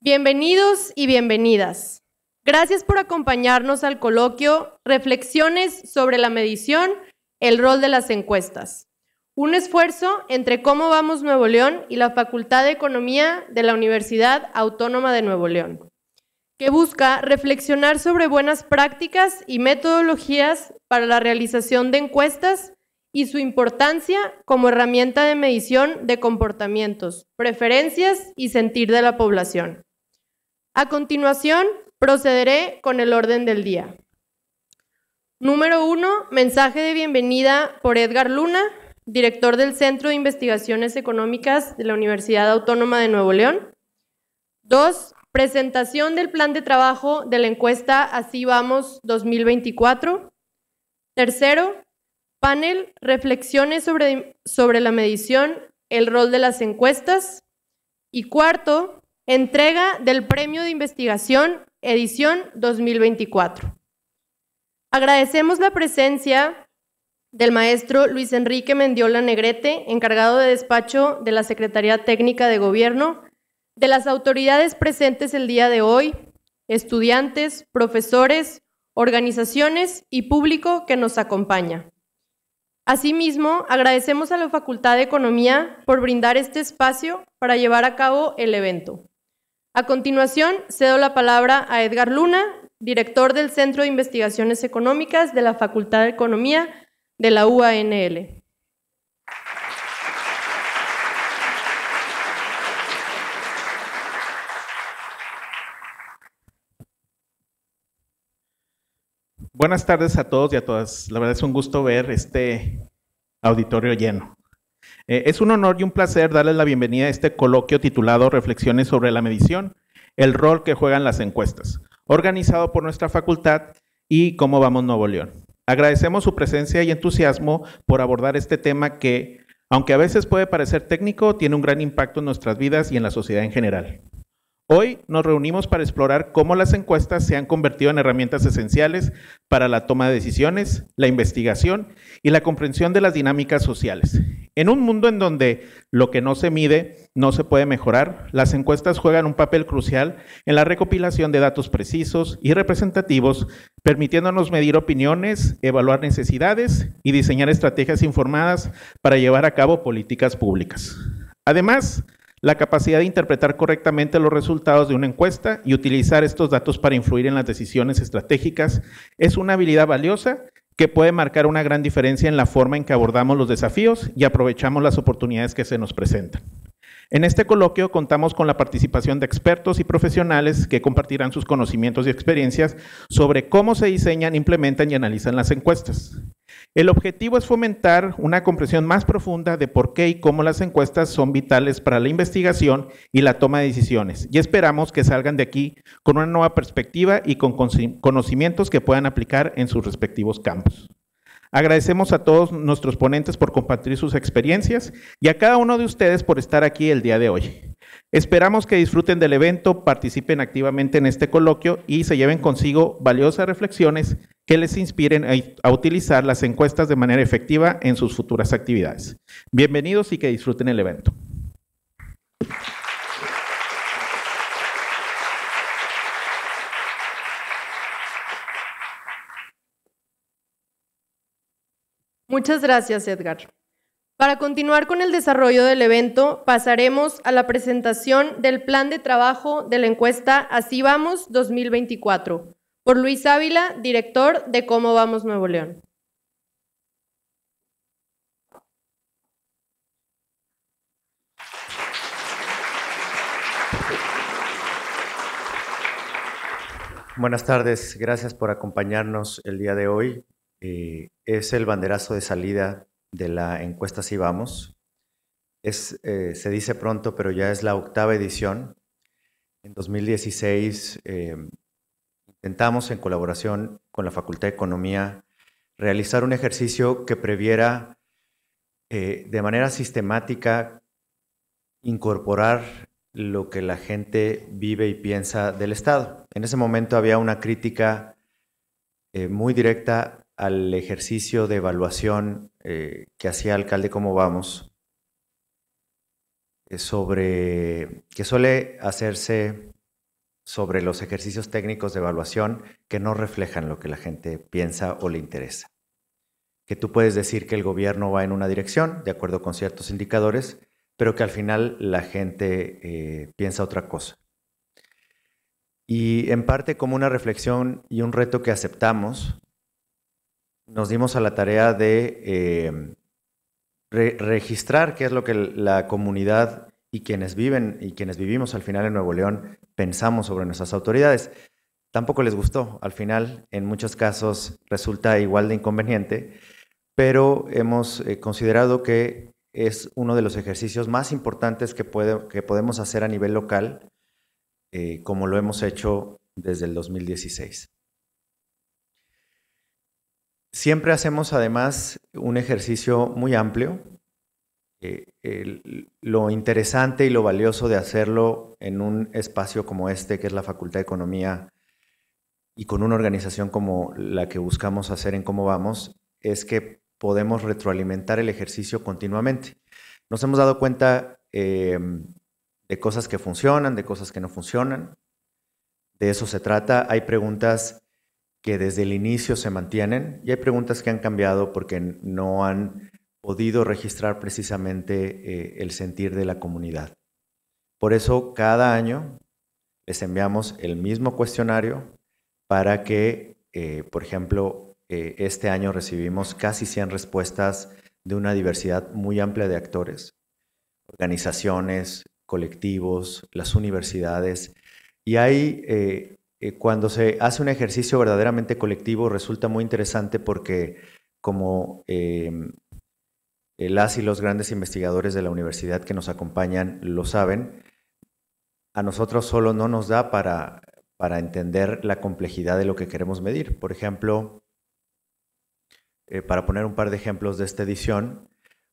Bienvenidos y bienvenidas. Gracias por acompañarnos al coloquio Reflexiones sobre la medición, el rol de las encuestas. Un esfuerzo entre Cómo Vamos Nuevo León y la Facultad de Economía de la Universidad Autónoma de Nuevo León, que busca reflexionar sobre buenas prácticas y metodologías para la realización de encuestas y su importancia como herramienta de medición de comportamientos, preferencias y sentir de la población. A continuación, procederé con el orden del día. Número 1, mensaje de bienvenida por Edgar Luna, director del Centro de Investigaciones Económicas de la Universidad Autónoma de Nuevo León. 2, presentación del plan de trabajo de la encuesta Así Vamos 2024. Tercero, panel, reflexiones sobre la medición, el rol de las encuestas. Y cuarto, entrega del Premio de Investigación, edición 2024. Agradecemos la presencia del maestro Luis Enrique Mendiola Negrete, encargado de despacho de la Secretaría Técnica de Gobierno, de las autoridades presentes el día de hoy, estudiantes, profesores, organizaciones y público que nos acompaña. Asimismo, agradecemos a la Facultad de Economía por brindar este espacio para llevar a cabo el evento. A continuación, cedo la palabra a Edgar Luna, director del Centro de Investigaciones Económicas de la Facultad de Economía de la UANL. Buenas tardes a todos y a todas. La verdad es un gusto ver este auditorio lleno. Es un honor y un placer darles la bienvenida a este coloquio titulado Reflexiones sobre la medición, el rol que juegan las encuestas, organizado por nuestra facultad y Cómo Vamos Nuevo León. Agradecemos su presencia y entusiasmo por abordar este tema que, aunque a veces puede parecer técnico, tiene un gran impacto en nuestras vidas y en la sociedad en general. Hoy nos reunimos para explorar cómo las encuestas se han convertido en herramientas esenciales para la toma de decisiones, la investigación y la comprensión de las dinámicas sociales. En un mundo en donde lo que no se mide no se puede mejorar, las encuestas juegan un papel crucial en la recopilación de datos precisos y representativos, permitiéndonos medir opiniones, evaluar necesidades y diseñar estrategias informadas para llevar a cabo políticas públicas. Además, la capacidad de interpretar correctamente los resultados de una encuesta y utilizar estos datos para influir en las decisiones estratégicas es una habilidad valiosa que puede marcar una gran diferencia en la forma en que abordamos los desafíos y aprovechamos las oportunidades que se nos presentan. En este coloquio contamos con la participación de expertos y profesionales que compartirán sus conocimientos y experiencias sobre cómo se diseñan, implementan y analizan las encuestas. El objetivo es fomentar una comprensión más profunda de por qué y cómo las encuestas son vitales para la investigación y la toma de decisiones, y esperamos que salgan de aquí con una nueva perspectiva y con conocimientos que puedan aplicar en sus respectivos campos. Agradecemos a todos nuestros ponentes por compartir sus experiencias y a cada uno de ustedes por estar aquí el día de hoy. Esperamos que disfruten del evento, participen activamente en este coloquio y se lleven consigo valiosas reflexiones que les inspiren a utilizar las encuestas de manera efectiva en sus futuras actividades. Bienvenidos y que disfruten el evento. Muchas gracias, Edgar. Para continuar con el desarrollo del evento, pasaremos a la presentación del plan de trabajo de la encuesta Así Vamos 2024, por Luis Ávila, director de Cómo Vamos Nuevo León. Buenas tardes, gracias por acompañarnos el día de hoy. Es el banderazo de salida de la encuesta Así Vamos. Se dice pronto, pero ya es la 8ª edición. En 2016 intentamos, en colaboración con la Facultad de Economía, realizar un ejercicio que previera de manera sistemática incorporar lo que la gente vive y piensa del Estado. En ese momento había una crítica muy directa al ejercicio de evaluación que hacía Alcalde Cómo Vamos, que suele hacerse sobre los ejercicios técnicos de evaluación que no reflejan lo que la gente piensa o le interesa. Que tú puedes decir que el gobierno va en una dirección, de acuerdo con ciertos indicadores, pero que al final la gente piensa otra cosa. Y en parte como una reflexión y un reto que aceptamos, nos dimos a la tarea de registrar qué es lo que la comunidad y quienes viven y quienes vivimos al final en Nuevo León pensamos sobre nuestras autoridades. Tampoco les gustó, al final en muchos casos resulta igual de inconveniente, pero hemos considerado que es uno de los ejercicios más importantes que podemos hacer a nivel local, como lo hemos hecho desde el 2016. Siempre hacemos además un ejercicio muy amplio. Lo interesante y lo valioso de hacerlo en un espacio como este, que es la Facultad de Economía, y con una organización como la que buscamos hacer en Cómo Vamos, es que podemos retroalimentar el ejercicio continuamente. Nos hemos dado cuenta de cosas que funcionan, de cosas que no funcionan. De eso se trata. Hay preguntas que desde el inicio se mantienen y hay preguntas que han cambiado porque no han podido registrar precisamente el sentir de la comunidad. Por eso cada año les enviamos el mismo cuestionario para que, por ejemplo, este año recibimos casi 100 respuestas de una diversidad muy amplia de actores, organizaciones, colectivos, las universidades, y hay, cuando se hace un ejercicio verdaderamente colectivo, resulta muy interesante porque como las y los grandes investigadores de la universidad que nos acompañan lo saben, a nosotros solo no nos da para entender la complejidad de lo que queremos medir. Por ejemplo, para poner un par de ejemplos de esta edición,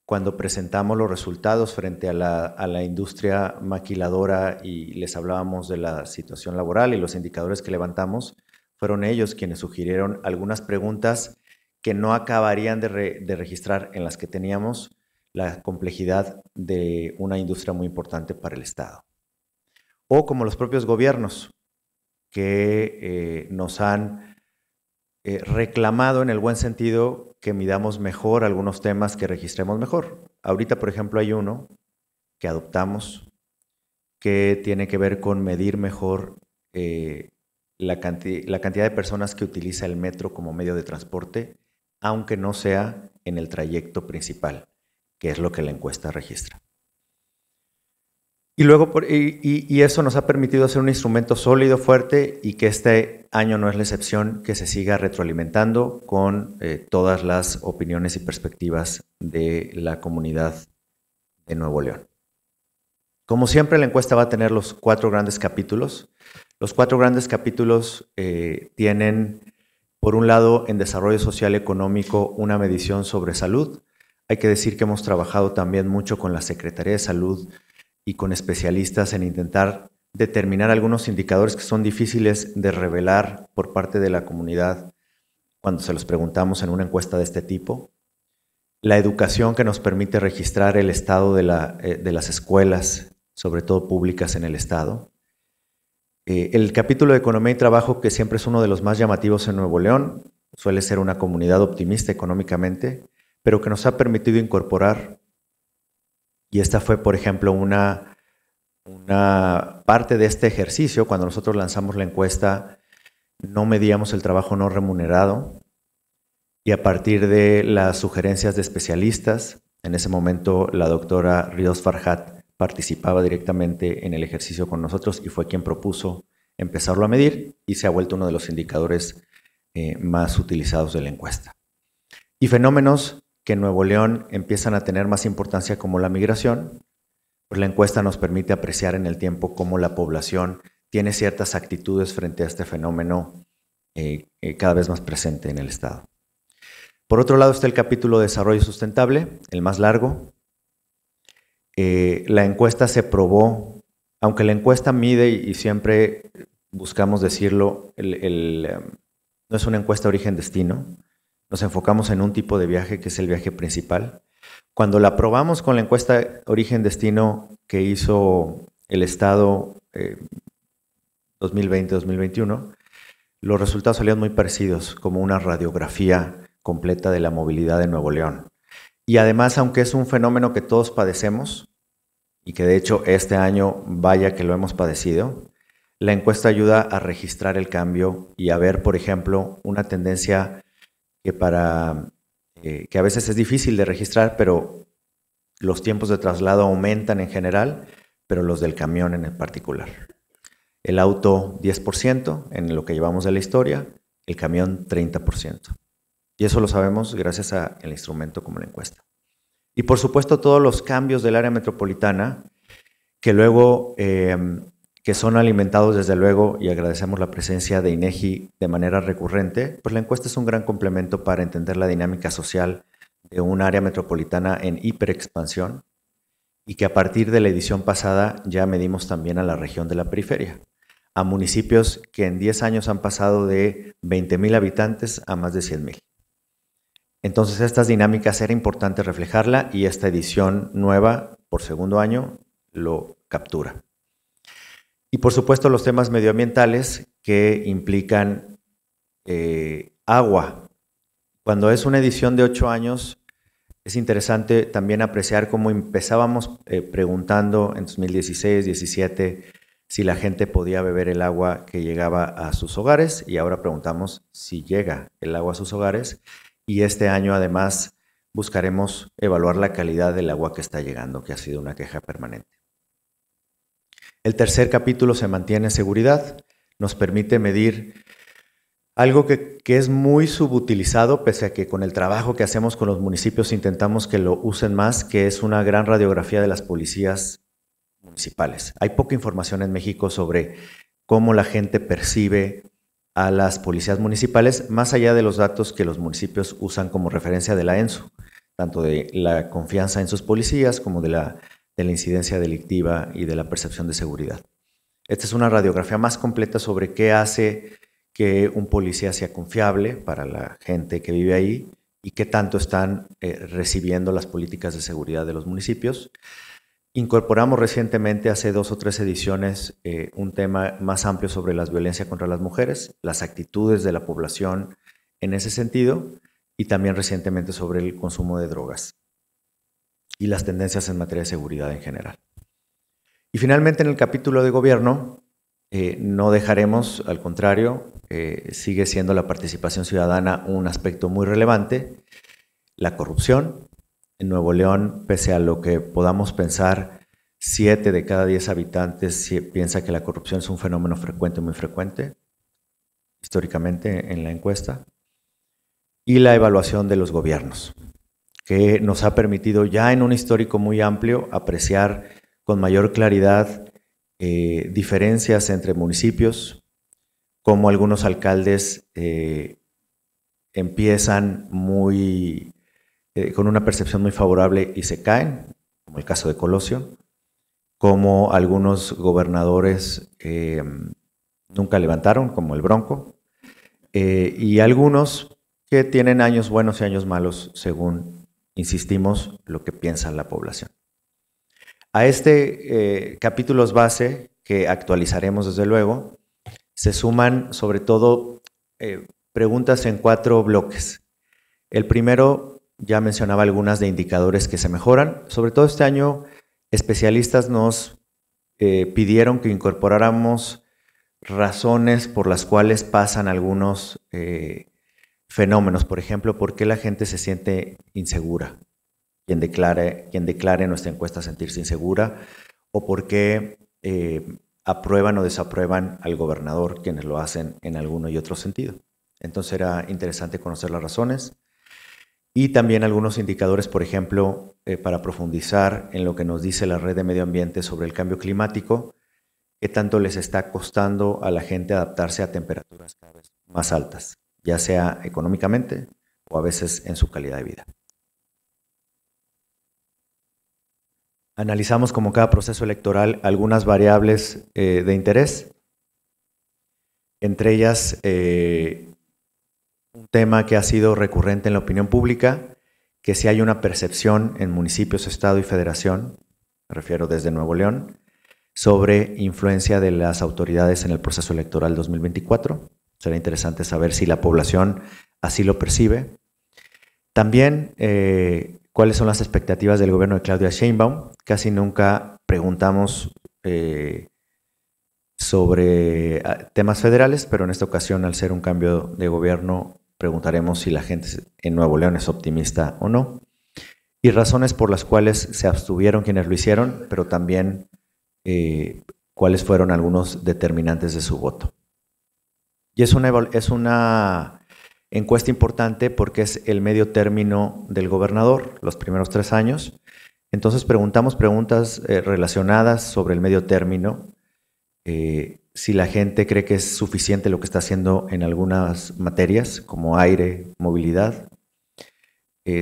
cuando presentamos los resultados frente a la industria maquiladora y les hablábamos de la situación laboral y los indicadores que levantamos, fueron ellos quienes sugirieron algunas preguntas que no acabarían de registrar, en las que teníamos la complejidad de una industria muy importante para el Estado. O como los propios gobiernos que nos han reclamado en el buen sentido que midamos mejor algunos temas, que registremos mejor. Ahorita, por ejemplo, hay uno que adoptamos que tiene que ver con medir mejor la cantidad de personas que utiliza el metro como medio de transporte, aunque no sea en el trayecto principal, que es lo que la encuesta registra. Y luego, y eso nos ha permitido hacer un instrumento sólido, fuerte, y que este año no es la excepción, que se siga retroalimentando con todas las opiniones y perspectivas de la comunidad de Nuevo León. Como siempre, la encuesta va a tener los 4 grandes capítulos. Los 4 grandes capítulos tienen, por un lado, en desarrollo social y económico, una medición sobre salud. Hay que decir que hemos trabajado también mucho con la Secretaría de Salud y con especialistas en intentar determinar algunos indicadores que son difíciles de revelar por parte de la comunidad cuando se los preguntamos en una encuesta de este tipo. La educación, que nos permite registrar el estado de las escuelas, sobre todo públicas en el estado. El capítulo de economía y trabajo, que siempre es uno de los más llamativos en Nuevo León, suele ser una comunidad optimista económicamente, pero que nos ha permitido incorporar, y esta fue, por ejemplo, una parte de este ejercicio. Cuando nosotros lanzamos la encuesta, no medíamos el trabajo no remunerado, y a partir de las sugerencias de especialistas, en ese momento la doctora Ríos Farhat participaba directamente en el ejercicio con nosotros y fue quien propuso empezarlo a medir, y se ha vuelto uno de los indicadores más utilizados de la encuesta. Y fenómenos que en Nuevo León empiezan a tener más importancia, como la migración, pues la encuesta nos permite apreciar en el tiempo cómo la población tiene ciertas actitudes frente a este fenómeno cada vez más presente en el Estado. Por otro lado está el capítulo de desarrollo sustentable, el más largo. La encuesta se probó, aunque la encuesta mide, y siempre buscamos decirlo, no es una encuesta origen-destino. Nos enfocamos en un tipo de viaje, que es el viaje principal. Cuando la probamos con la encuesta origen-destino que hizo el Estado 2020-2021, los resultados salieron muy parecidos, como una radiografía completa de la movilidad de Nuevo León. Y además, aunque es un fenómeno que todos padecemos, y que de hecho este año vaya que lo hemos padecido, la encuesta ayuda a registrar el cambio y a ver, por ejemplo, una tendencia que a veces es difícil de registrar, pero los tiempos de traslado aumentan en general, pero los del camión en particular. El auto 10% en lo que llevamos de la historia, el camión 30%. Y eso lo sabemos gracias al instrumento como la encuesta. Y por supuesto todos los cambios del área metropolitana que luego, que son alimentados desde luego, y agradecemos la presencia de INEGI de manera recurrente, pues la encuesta es un gran complemento para entender la dinámica social de un área metropolitana en hiperexpansión y que a partir de la edición pasada ya medimos también a la región de la periferia, a municipios que en 10 años han pasado de 20,000 habitantes a más de 100,000. Entonces estas dinámicas era importante reflejarla y esta edición nueva por segundo año lo captura. Y por supuesto los temas medioambientales que implican agua. Cuando es una edición de 8 años, es interesante también apreciar cómo empezábamos preguntando en 2016, 17, si la gente podía beber el agua que llegaba a sus hogares, y ahora preguntamos si llega el agua a sus hogares, y este año además buscaremos evaluar la calidad del agua que está llegando, que ha sido una queja permanente. El tercer capítulo se mantiene seguridad, nos permite medir algo que es muy subutilizado, pese a que con el trabajo que hacemos con los municipios intentamos que lo usen más, que es una gran radiografía de las policías municipales. Hay poca información en México sobre cómo la gente percibe a las policías municipales, más allá de los datos que los municipios usan como referencia de la ENSU, tanto de la confianza en sus policías como de la incidencia delictiva y de la percepción de seguridad. Esta es una radiografía más completa sobre qué hace que un policía sea confiable para la gente que vive ahí y qué tanto están recibiendo las políticas de seguridad de los municipios. Incorporamos recientemente, hace 2 o 3 ediciones, un tema más amplio sobre la violencia contra las mujeres, las actitudes de la población en ese sentido, y también recientemente sobre el consumo de drogas y las tendencias en materia de seguridad en general. Y finalmente, en el capítulo de gobierno, no dejaremos, al contrario, sigue siendo la participación ciudadana un aspecto muy relevante. La corrupción. En Nuevo León, pese a lo que podamos pensar, 7 de cada 10 habitantes piensa que la corrupción es un fenómeno frecuente, muy frecuente, históricamente en la encuesta. Y la evaluación de los gobiernos, que nos ha permitido ya en un histórico muy amplio apreciar con mayor claridad diferencias entre municipios, cómo algunos alcaldes empiezan con una percepción muy favorable y se caen, como el caso de Colosio, como algunos gobernadores nunca levantaron, como el Bronco, y algunos que tienen años buenos y años malos, según, insistimos, lo que piensa la población. A capítulos base, que actualizaremos desde luego, se suman sobre todo preguntas en 4 bloques. El primero, ya mencionaba algunas de indicadores que se mejoran. Sobre todo este año, especialistas nos pidieron que incorporáramos razones por las cuales pasan algunos fenómenos. Por ejemplo, ¿por qué la gente se siente insegura? Quien declare en nuestra encuesta sentirse insegura, o por qué aprueban o desaprueban al gobernador, quienes lo hacen en alguno y otro sentido. Entonces era interesante conocer las razones. Y también algunos indicadores, por ejemplo, para profundizar en lo que nos dice la Red de Medio Ambiente sobre el cambio climático, qué tanto les está costando a la gente adaptarse a temperaturas cada vez más altas, ya sea económicamente o a veces en su calidad de vida. Analizamos, como cada proceso electoral, algunas variables de interés, entre ellas un tema que ha sido recurrente en la opinión pública, que si hay una percepción en municipios, estado y federación, me refiero desde Nuevo León, sobre influencia de las autoridades en el proceso electoral 2024. Será interesante saber si la población así lo percibe. También, cuáles son las expectativas del gobierno de Claudia Sheinbaum. Casi nunca preguntamos sobre temas federales, pero en esta ocasión, al ser un cambio de gobierno, preguntaremos si la gente en Nuevo León es optimista o no, y razones por las cuales se abstuvieron quienes lo hicieron, pero también cuáles fueron algunos determinantes de su voto. Y es una encuesta importante porque es el medio término del gobernador, los primeros 3 años. Entonces preguntamos preguntas relacionadas sobre el medio término, si la gente cree que es suficiente lo que está haciendo en algunas materias, como aire, movilidad,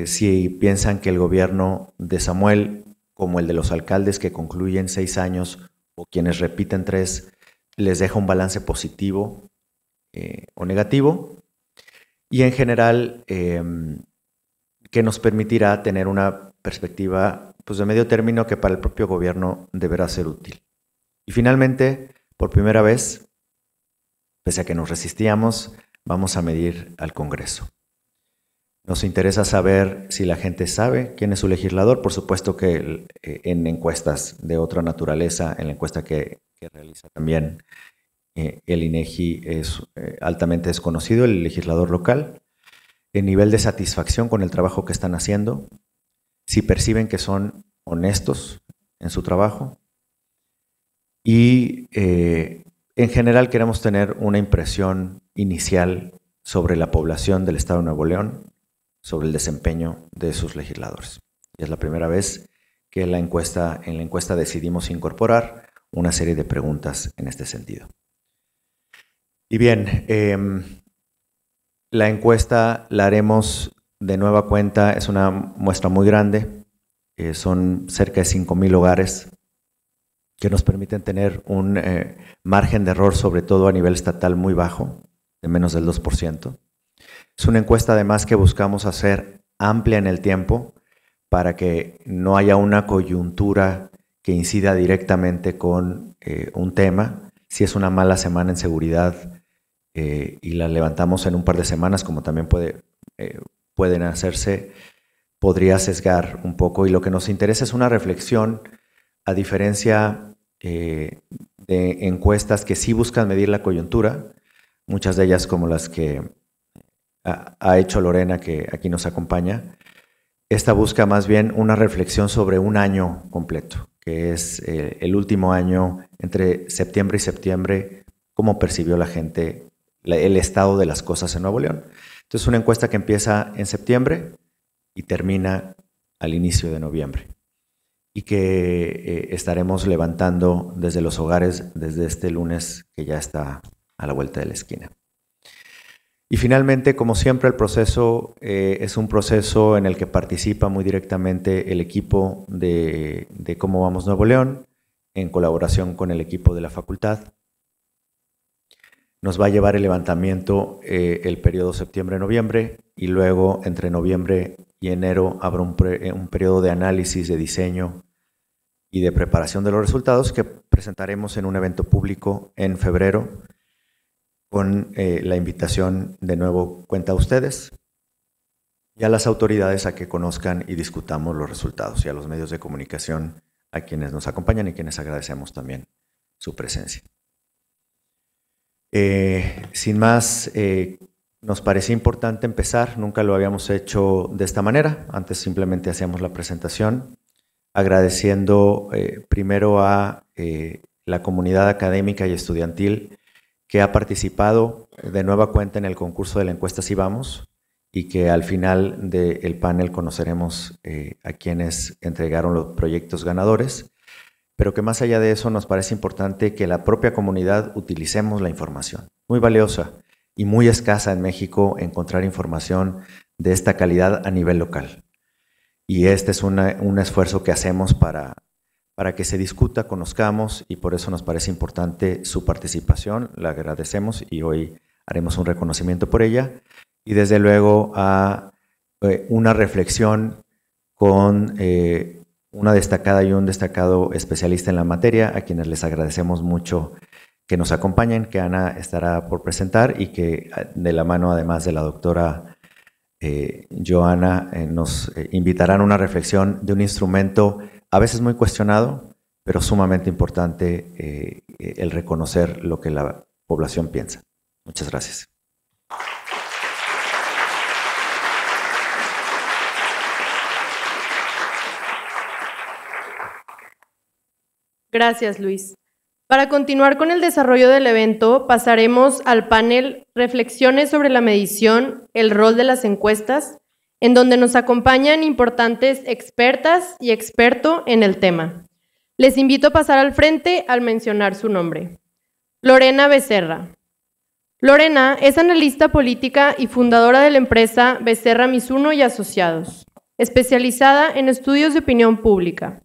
si piensan que el gobierno de Samuel, como el de los alcaldes que concluyen 6 años o quienes repiten 3, les deja un balance positivo o negativo, y en general que nos permitirá tener una perspectiva pues, de medio término que para el propio gobierno deberá ser útil. Y finalmente, por primera vez, pese a que nos resistíamos, vamos a medir al Congreso. Nos interesa saber si la gente sabe quién es su legislador. Por supuesto que en encuestas de otra naturaleza, en la encuesta que realiza también el INEGI, es altamente desconocido el legislador local. El nivel de satisfacción con el trabajo que están haciendo, si perciben que son honestos en su trabajo. Y en general queremos tener una impresión inicial sobre la población del Estado de Nuevo León, sobre el desempeño de sus legisladores. Y es la primera vez que en la encuesta decidimos incorporar una serie de preguntas en este sentido. Y bien, la encuesta la haremos de nueva cuenta, es una muestra muy grande, son cerca de 5,000 hogares que nos permiten tener un margen de error, sobre todo a nivel estatal, muy bajo, de menos del 2%. Es una encuesta además que buscamos hacer amplia en el tiempo para que no haya una coyuntura que incida directamente con un tema. Si es una mala semana en seguridad y la levantamos en un par de semanas, como también pueden hacerse, podría sesgar un poco. Y lo que nos interesa es una reflexión, a diferencia de encuestas que sí buscan medir la coyuntura, muchas de ellas como las que ha hecho Lorena, que aquí nos acompaña. Esta busca más bien una reflexión sobre un año completo, que es el último año, entre septiembre y septiembre, cómo percibió la gente el estado de las cosas en Nuevo León. Entonces, es una encuesta que empieza en septiembre y termina al inicio de noviembre, y que estaremos levantando desde los hogares desde este lunes, que ya está a la vuelta de la esquina. Y finalmente, como siempre, el proceso es un proceso en el que participa muy directamente el equipo de Cómo Vamos Nuevo León, en colaboración con el equipo de la facultad. Nos va a llevar el levantamiento el periodo septiembre-noviembre, y luego entre noviembre y enero habrá un periodo de análisis, de diseño y de preparación de los resultados que presentaremos en un evento público en febrero, con la invitación de nuevo cuenta a ustedes y a las autoridades a que conozcan y discutamos los resultados, y a los medios de comunicación a quienes nos acompañan y quienes agradecemos también su presencia. Sin más, nos parecía importante empezar, nunca lo habíamos hecho de esta manera, antes simplemente hacíamos la presentación, agradeciendo primero a la comunidad académica y estudiantil que ha participado de nueva cuenta en el concurso de la encuesta Sí Vamos, y que al final del panel conoceremos a quienes entregaron los proyectos ganadores, pero que más allá de eso nos parece importante que la propia comunidad utilicemos la información. Muy valiosa y muy escasa en México encontrar información de esta calidad a nivel local. Y este es un esfuerzo que hacemos para que se discuta, conozcamos, y por eso nos parece importante su participación. La agradecemos y hoy haremos un reconocimiento por ella. Y desde luego a una reflexión con una destacada y un destacado especialista en la materia, a quienes les agradecemos mucho que nos acompañen, que Ana estará por presentar y que de la mano, además de la doctora Joana, nos invitarán a una reflexión de un instrumento a veces muy cuestionado, pero sumamente importante, el reconocer lo que la población piensa. Muchas gracias. Gracias, Luis. Para continuar con el desarrollo del evento, pasaremos al panel Reflexiones sobre la medición, el rol de las encuestas, en donde nos acompañan importantes expertas y experto en el tema. Les invito a pasar al frente al mencionar su nombre. Lorena Becerra. Lorena es analista política y fundadora de la empresa Becerra Mizuno y Asociados, especializada en estudios de opinión pública.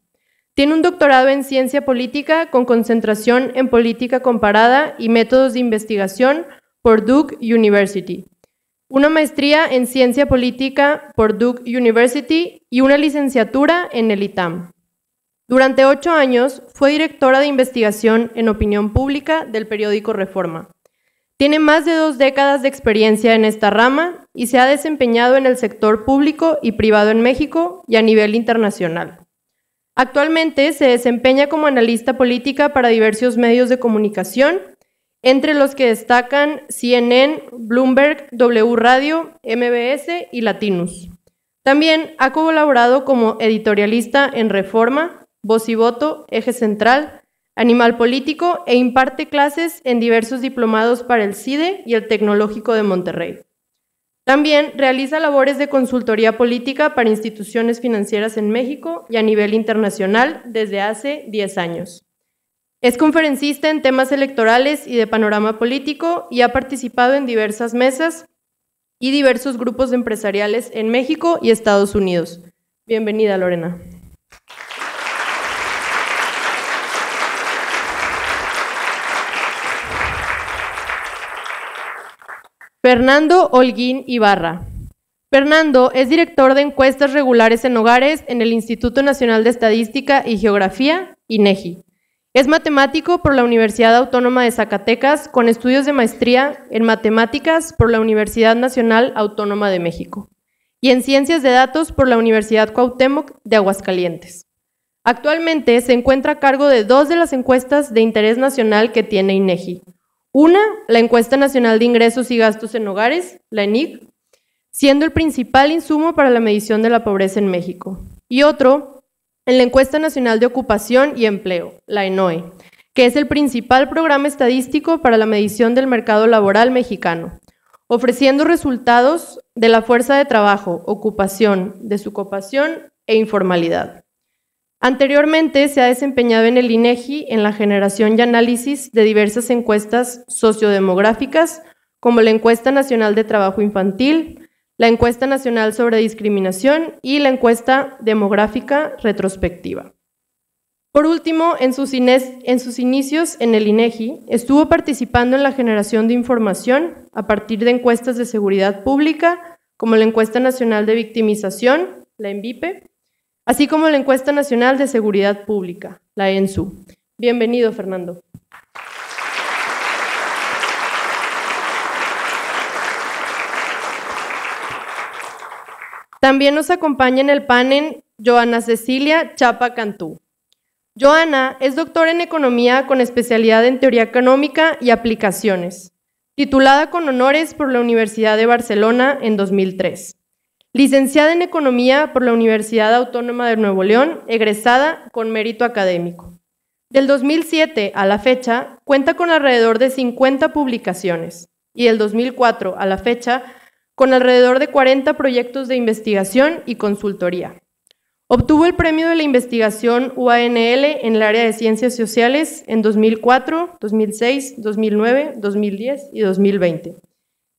Tiene un doctorado en ciencia política con concentración en política comparada y métodos de investigación por Duke University, una maestría en ciencia política por Duke University y una licenciatura en el ITAM. Durante 8 años fue directora de investigación en opinión pública del periódico Reforma. Tiene más de 2 décadas de experiencia en esta rama y se ha desempeñado en el sector público y privado en México y a nivel internacional. Actualmente se desempeña como analista política para diversos medios de comunicación, entre los que destacan CNN, Bloomberg, W Radio, MBS y Latinus. También ha colaborado como editorialista en Reforma, Voz y Voto, Eje Central, Animal Político e imparte clases en diversos diplomados para el CIDE y el Tecnológico de Monterrey. También realiza labores de consultoría política para instituciones financieras en México y a nivel internacional desde hace 10 años. Es conferencista en temas electorales y de panorama político y ha participado en diversas mesas y diversos grupos empresariales en México y Estados Unidos. Bienvenida, Lorena. Fernando Holguín Ibarra. Fernando es director de encuestas regulares en hogares en el Instituto Nacional de Estadística y Geografía, INEGI. Es matemático por la Universidad Autónoma de Zacatecas con estudios de maestría en matemáticas por la Universidad Nacional Autónoma de México y en ciencias de datos por la Universidad Cuauhtémoc de Aguascalientes. Actualmente se encuentra a cargo de 2 de las encuestas de interés nacional que tiene INEGI. Una, la Encuesta Nacional de Ingresos y Gastos en Hogares, la ENIG, siendo el principal insumo para la medición de la pobreza en México. Y otro, en la Encuesta Nacional de Ocupación y Empleo, la ENOE, que es el principal programa estadístico para la medición del mercado laboral mexicano, ofreciendo resultados de la fuerza de trabajo, ocupación, desocupación e informalidad. Anteriormente se ha desempeñado en el INEGI en la generación y análisis de diversas encuestas sociodemográficas, como la Encuesta Nacional de Trabajo Infantil, la Encuesta Nacional sobre Discriminación y la Encuesta Demográfica Retrospectiva. Por último, en sus inicios en el INEGI, estuvo participando en la generación de información a partir de encuestas de seguridad pública, como la Encuesta Nacional de Victimización, la ENVIPE, así como la Encuesta Nacional de Seguridad Pública, la ENSU. Bienvenido, Fernando. También nos acompaña en el panel Joana Cecilia Chapa Cantú. Joana es doctora en Economía con especialidad en Teoría Económica y Aplicaciones, titulada con honores por la Universidad de Barcelona en 2003. Licenciada en Economía por la Universidad Autónoma de Nuevo León, egresada con mérito académico. Del 2007 a la fecha, cuenta con alrededor de 50 publicaciones y del 2004 a la fecha, con alrededor de 40 proyectos de investigación y consultoría. Obtuvo el premio de la investigación UANL en el área de Ciencias Sociales en 2004, 2006, 2009, 2010 y 2020.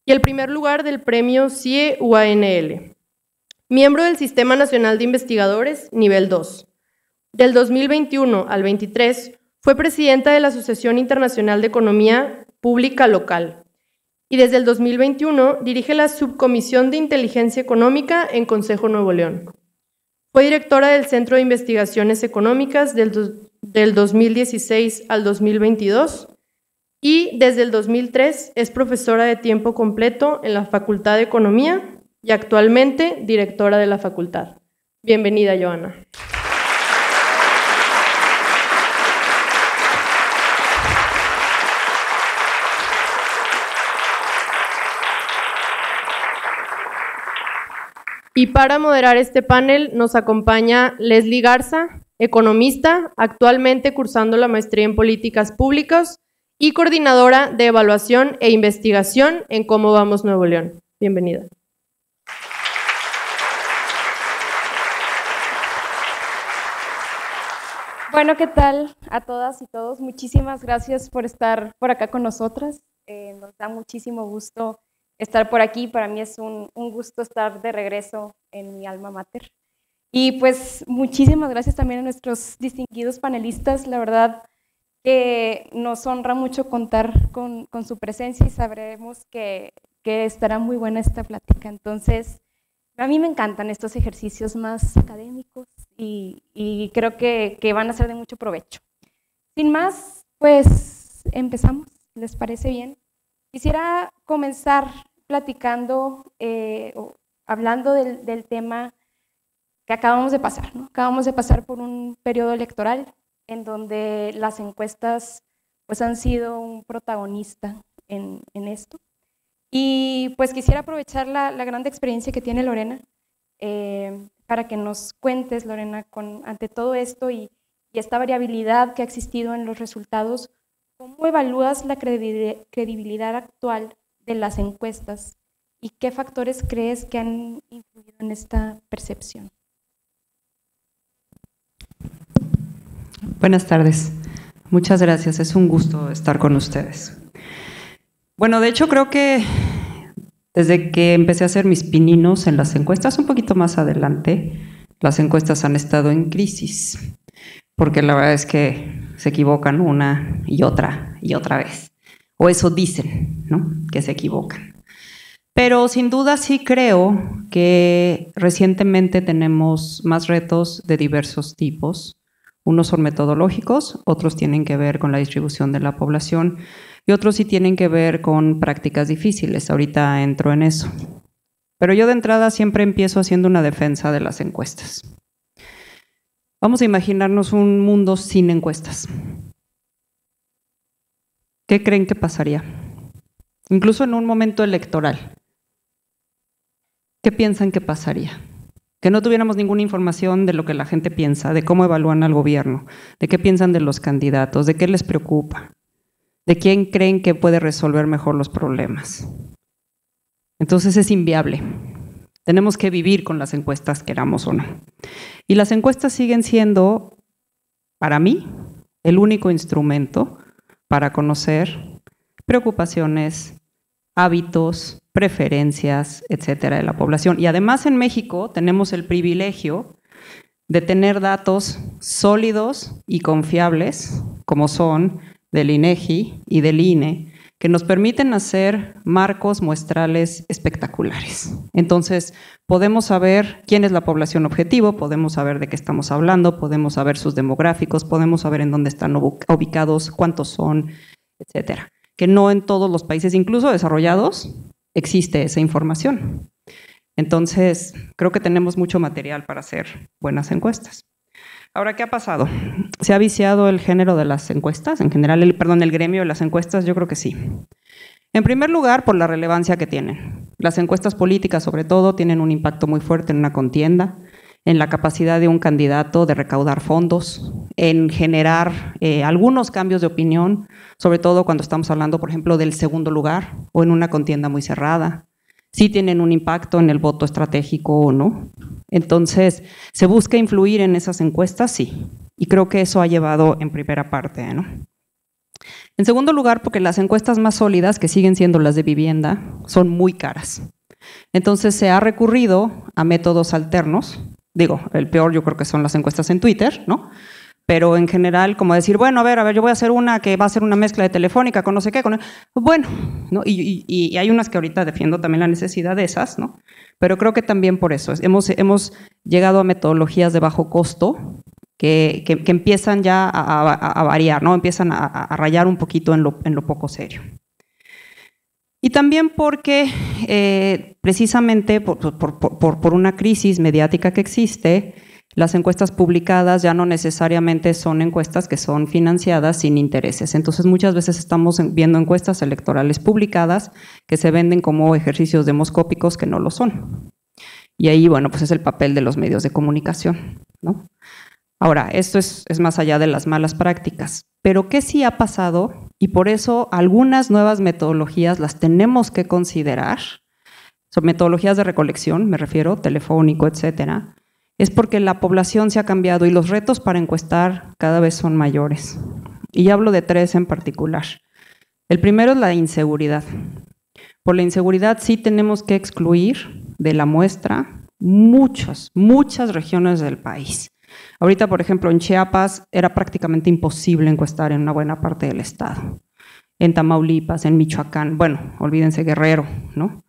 Y el primer lugar del premio CIE UANL. Miembro del Sistema Nacional de Investigadores, nivel 2. Del 2021 al 23, fue presidenta de la Asociación Internacional de Economía Pública Local. Y desde el 2021 dirige la Subcomisión de Inteligencia Económica en Consejo Nuevo León. Fue directora del Centro de Investigaciones Económicas del 2016 al 2022 y desde el 2003 es profesora de tiempo completo en la Facultad de Economía y actualmente directora de la facultad. Bienvenida, Joana. Y para moderar este panel nos acompaña Leslie Garza, economista, actualmente cursando la maestría en Políticas Públicas y coordinadora de evaluación e investigación en Cómo Vamos Nuevo León. Bienvenida. Bueno, ¿qué tal a todas y todos? Muchísimas gracias por estar por acá con nosotras. Nos da muchísimo gusto estar por aquí. Para mí es un gusto estar de regreso en mi alma mater. Y pues muchísimas gracias también a nuestros distinguidos panelistas. La verdad que nos honra mucho contar con su presencia y sabremos que estará muy buena esta plática. Entonces, a mí me encantan estos ejercicios más académicos y creo que van a ser de mucho provecho. Sin más, pues empezamos. ¿Les parece bien? Quisiera comenzar platicando, hablando del tema que acabamos de pasar, ¿no? Acabamos de pasar por un periodo electoral en donde las encuestas pues, han sido un protagonista en esto. Y pues quisiera aprovechar la gran experiencia que tiene Lorena para que nos cuentes, Lorena, ante todo esto y esta variabilidad que ha existido en los resultados, ¿cómo evalúas la credibilidad actual de las encuestas y qué factores crees que han influido en esta percepción? Buenas tardes. Muchas gracias. Es un gusto estar con ustedes. Bueno, de hecho creo que desde que empecé a hacer mis pininos en las encuestas, un poquito más adelante, las encuestas han estado en crisis, porque la verdad es que se equivocan una y otra vez. O eso dicen, ¿no? Que se equivocan. Pero sin duda sí creo que recientemente tenemos más retos de diversos tipos. Unos son metodológicos, otros tienen que ver con la distribución de la población y otros sí tienen que ver con prácticas difíciles. Ahorita entro en eso. Pero yo de entrada siempre empiezo haciendo una defensa de las encuestas. Vamos a imaginarnos un mundo sin encuestas. ¿Qué creen que pasaría? Incluso en un momento electoral. ¿Qué piensan que pasaría? Que no tuviéramos ninguna información de lo que la gente piensa, de cómo evalúan al gobierno, de qué piensan de los candidatos, de qué les preocupa, de quién creen que puede resolver mejor los problemas. Entonces es inviable. Tenemos que vivir con las encuestas, queramos o no. Y las encuestas siguen siendo, para mí, el único instrumento para conocer preocupaciones, hábitos, preferencias, etcétera, de la población. Y además en México tenemos el privilegio de tener datos sólidos y confiables, como son del INEGI y del INE, que nos permiten hacer marcos muestrales espectaculares. Entonces, podemos saber quién es la población objetivo, podemos saber de qué estamos hablando, podemos saber sus demográficos, podemos saber en dónde están ubicados, cuántos son, etcétera. Que no en todos los países, incluso desarrollados, existe esa información. Entonces, creo que tenemos mucho material para hacer buenas encuestas. Ahora, ¿qué ha pasado? ¿Se ha viciado el género de las encuestas? En general, el gremio de las encuestas, yo creo que sí. En primer lugar, por la relevancia que tienen. Las encuestas políticas, sobre todo, tienen un impacto muy fuerte en una contienda, en la capacidad de un candidato de recaudar fondos, en generar algunos cambios de opinión, sobre todo cuando estamos hablando, por ejemplo, del segundo lugar o en una contienda muy cerrada. Sí tienen un impacto en el voto estratégico o no. Entonces, ¿se busca influir en esas encuestas? Sí. Y creo que eso ha llevado en primera parte, ¿no? En segundo lugar, porque las encuestas más sólidas, que siguen siendo las de vivienda, son muy caras. Entonces, se ha recurrido a métodos alternos. Digo, el peor yo creo que son las encuestas en Twitter, ¿no? Pero en general, como decir, bueno, a ver, yo voy a hacer una que va a ser una mezcla de telefónica con no sé qué, bueno, ¿no? Y hay unas que ahorita defiendo también la necesidad de esas, ¿no? Pero creo que también por eso hemos llegado a metodologías de bajo costo que empiezan ya a variar, ¿no? Empiezan a rayar un poquito en lo poco serio. Y también porque precisamente por una crisis mediática que existe, las encuestas publicadas ya no necesariamente son encuestas que son financiadas sin intereses. Entonces muchas veces estamos viendo encuestas electorales publicadas que se venden como ejercicios demoscópicos que no lo son. Y ahí, bueno, pues es el papel de los medios de comunicación, ¿no? Ahora, esto es más allá de las malas prácticas, pero ¿qué sí ha pasado? Y por eso algunas nuevas metodologías las tenemos que considerar, son metodologías de recolección, me refiero, telefónico, etcétera, es porque la población se ha cambiado y los retos para encuestar cada vez son mayores. Y hablo de 3 en particular. El primero es la inseguridad. Por la inseguridad sí tenemos que excluir de la muestra muchas regiones del país. Ahorita, por ejemplo, en Chiapas era prácticamente imposible encuestar en una buena parte del estado. En Tamaulipas, en Michoacán, bueno, olvídense Guerrero, ¿no?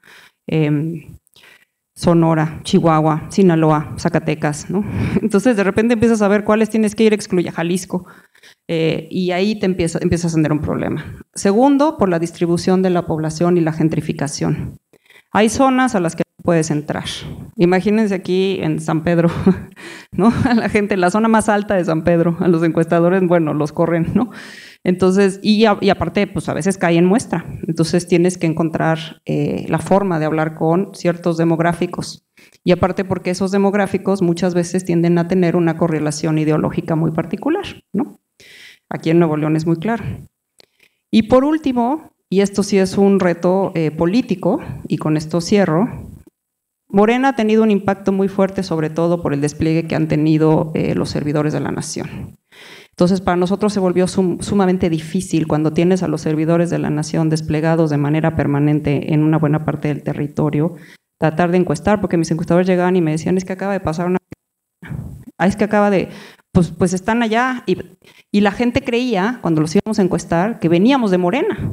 Sonora, Chihuahua, Sinaloa, Zacatecas, ¿no? Entonces, de repente empiezas a ver cuáles tienes que ir a excluir, Jalisco, y ahí te empieza a tener un problema. Segundo, por la distribución de la población y la gentrificación. Hay zonas a las que no puedes entrar. Imagínense aquí en San Pedro, ¿no? A la gente, la zona más alta de San Pedro, a los encuestadores, bueno, los corren, ¿no? Entonces, y aparte, pues a veces cae en muestra. Entonces tienes que encontrar la forma de hablar con ciertos demográficos. Y aparte porque esos demográficos muchas veces tienden a tener una correlación ideológica muy particular, ¿no? Aquí en Nuevo León es muy claro. Y por último, y esto sí es un reto político, y con esto cierro, Morena ha tenido un impacto muy fuerte, sobre todo por el despliegue que han tenido los servidores de la nación. Entonces, para nosotros se volvió sumamente difícil cuando tienes a los servidores de la nación desplegados de manera permanente en una buena parte del territorio, tratar de encuestar, porque mis encuestadores llegaban y me decían, es que acaba de pasar una... es que acaba de... Pues están allá, y la gente creía, cuando los íbamos a encuestar, que veníamos de Morena.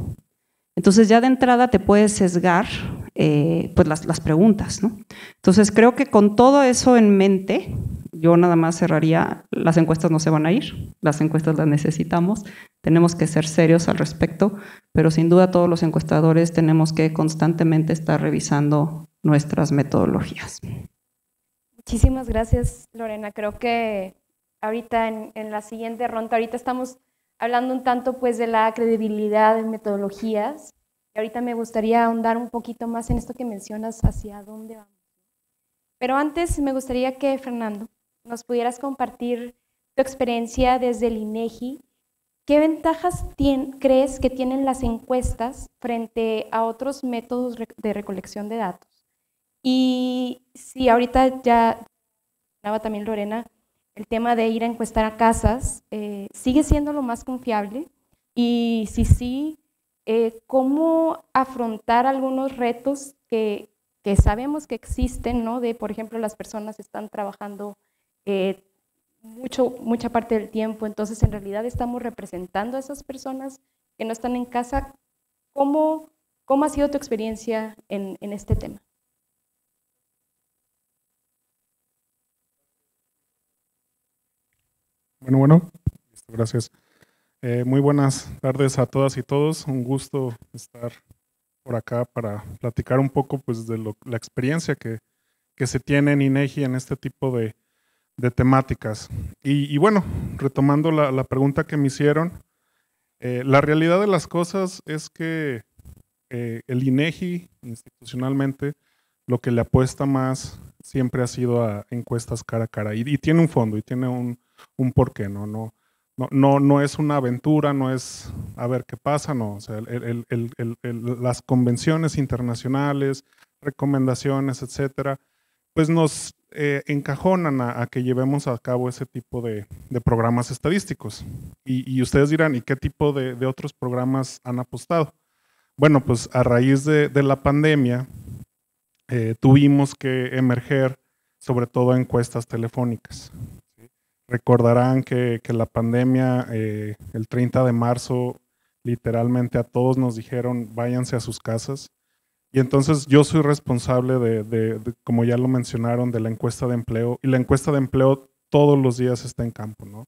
Entonces ya de entrada te puedes sesgar pues las preguntas, ¿no? Entonces creo que con todo eso en mente, yo nada más cerraría, las encuestas no se van a ir, las encuestas las necesitamos, tenemos que ser serios al respecto, pero sin duda todos los encuestadores tenemos que constantemente estar revisando nuestras metodologías. Muchísimas gracias, Lorena. Creo que ahorita en la siguiente ronda, ahorita estamos hablando un tanto pues de la credibilidad en metodologías, y ahorita me gustaría ahondar un poquito más en esto que mencionas, hacia dónde vamos. Pero antes me gustaría que, Fernando, nos pudieras compartir tu experiencia desde el INEGI. ¿Qué ventajas crees que tienen las encuestas frente a otros métodos de recolección de datos? Y si ahorita ya hablaba también Lorena, el tema de ir a encuestar a casas, ¿sigue siendo lo más confiable? Y si sí, ¿cómo afrontar algunos retos que sabemos que existen, ¿no? De, por ejemplo, las personas están trabajando mucha parte del tiempo, entonces en realidad estamos representando a esas personas que no están en casa. ¿Cómo ha sido tu experiencia en este tema? Bueno, gracias. Muy buenas tardes a todas y todos. Un gusto estar por acá para platicar un poco pues, de la experiencia que se tiene en INEGI en este tipo de temáticas. Y bueno, retomando la pregunta que me hicieron, la realidad de las cosas es que el INEGI institucionalmente lo que le apuesta más siempre ha sido a encuestas cara a cara y tiene un fondo y tiene un porqué, no es una aventura, no es a ver qué pasa, no. O sea, las convenciones internacionales, recomendaciones, etcétera, pues nos encajonan a que llevemos a cabo ese tipo de programas estadísticos. Y ustedes dirán, ¿y qué tipo de otros programas han apostado? Bueno, pues a raíz de la pandemia tuvimos que emerger sobre todo encuestas telefónicas. ¿Sí? Recordarán que la pandemia, el 30 de marzo, literalmente a todos nos dijeron váyanse a sus casas. Y entonces yo soy responsable como ya lo mencionaron, de la encuesta de empleo. Y la encuesta de empleo todos los días está en campo, ¿no?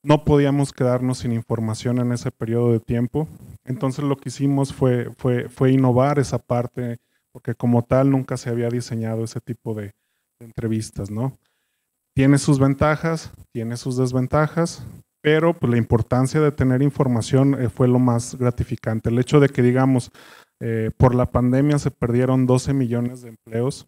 No podíamos quedarnos sin información en ese periodo de tiempo. Entonces lo que hicimos fue innovar esa parte, porque como tal nunca se había diseñado ese tipo de entrevistas, ¿no? Tiene sus ventajas, tiene sus desventajas, pero pues, la importancia de tener información fue lo más gratificante. El hecho de que, digamos, por la pandemia se perdieron 12 millones de empleos.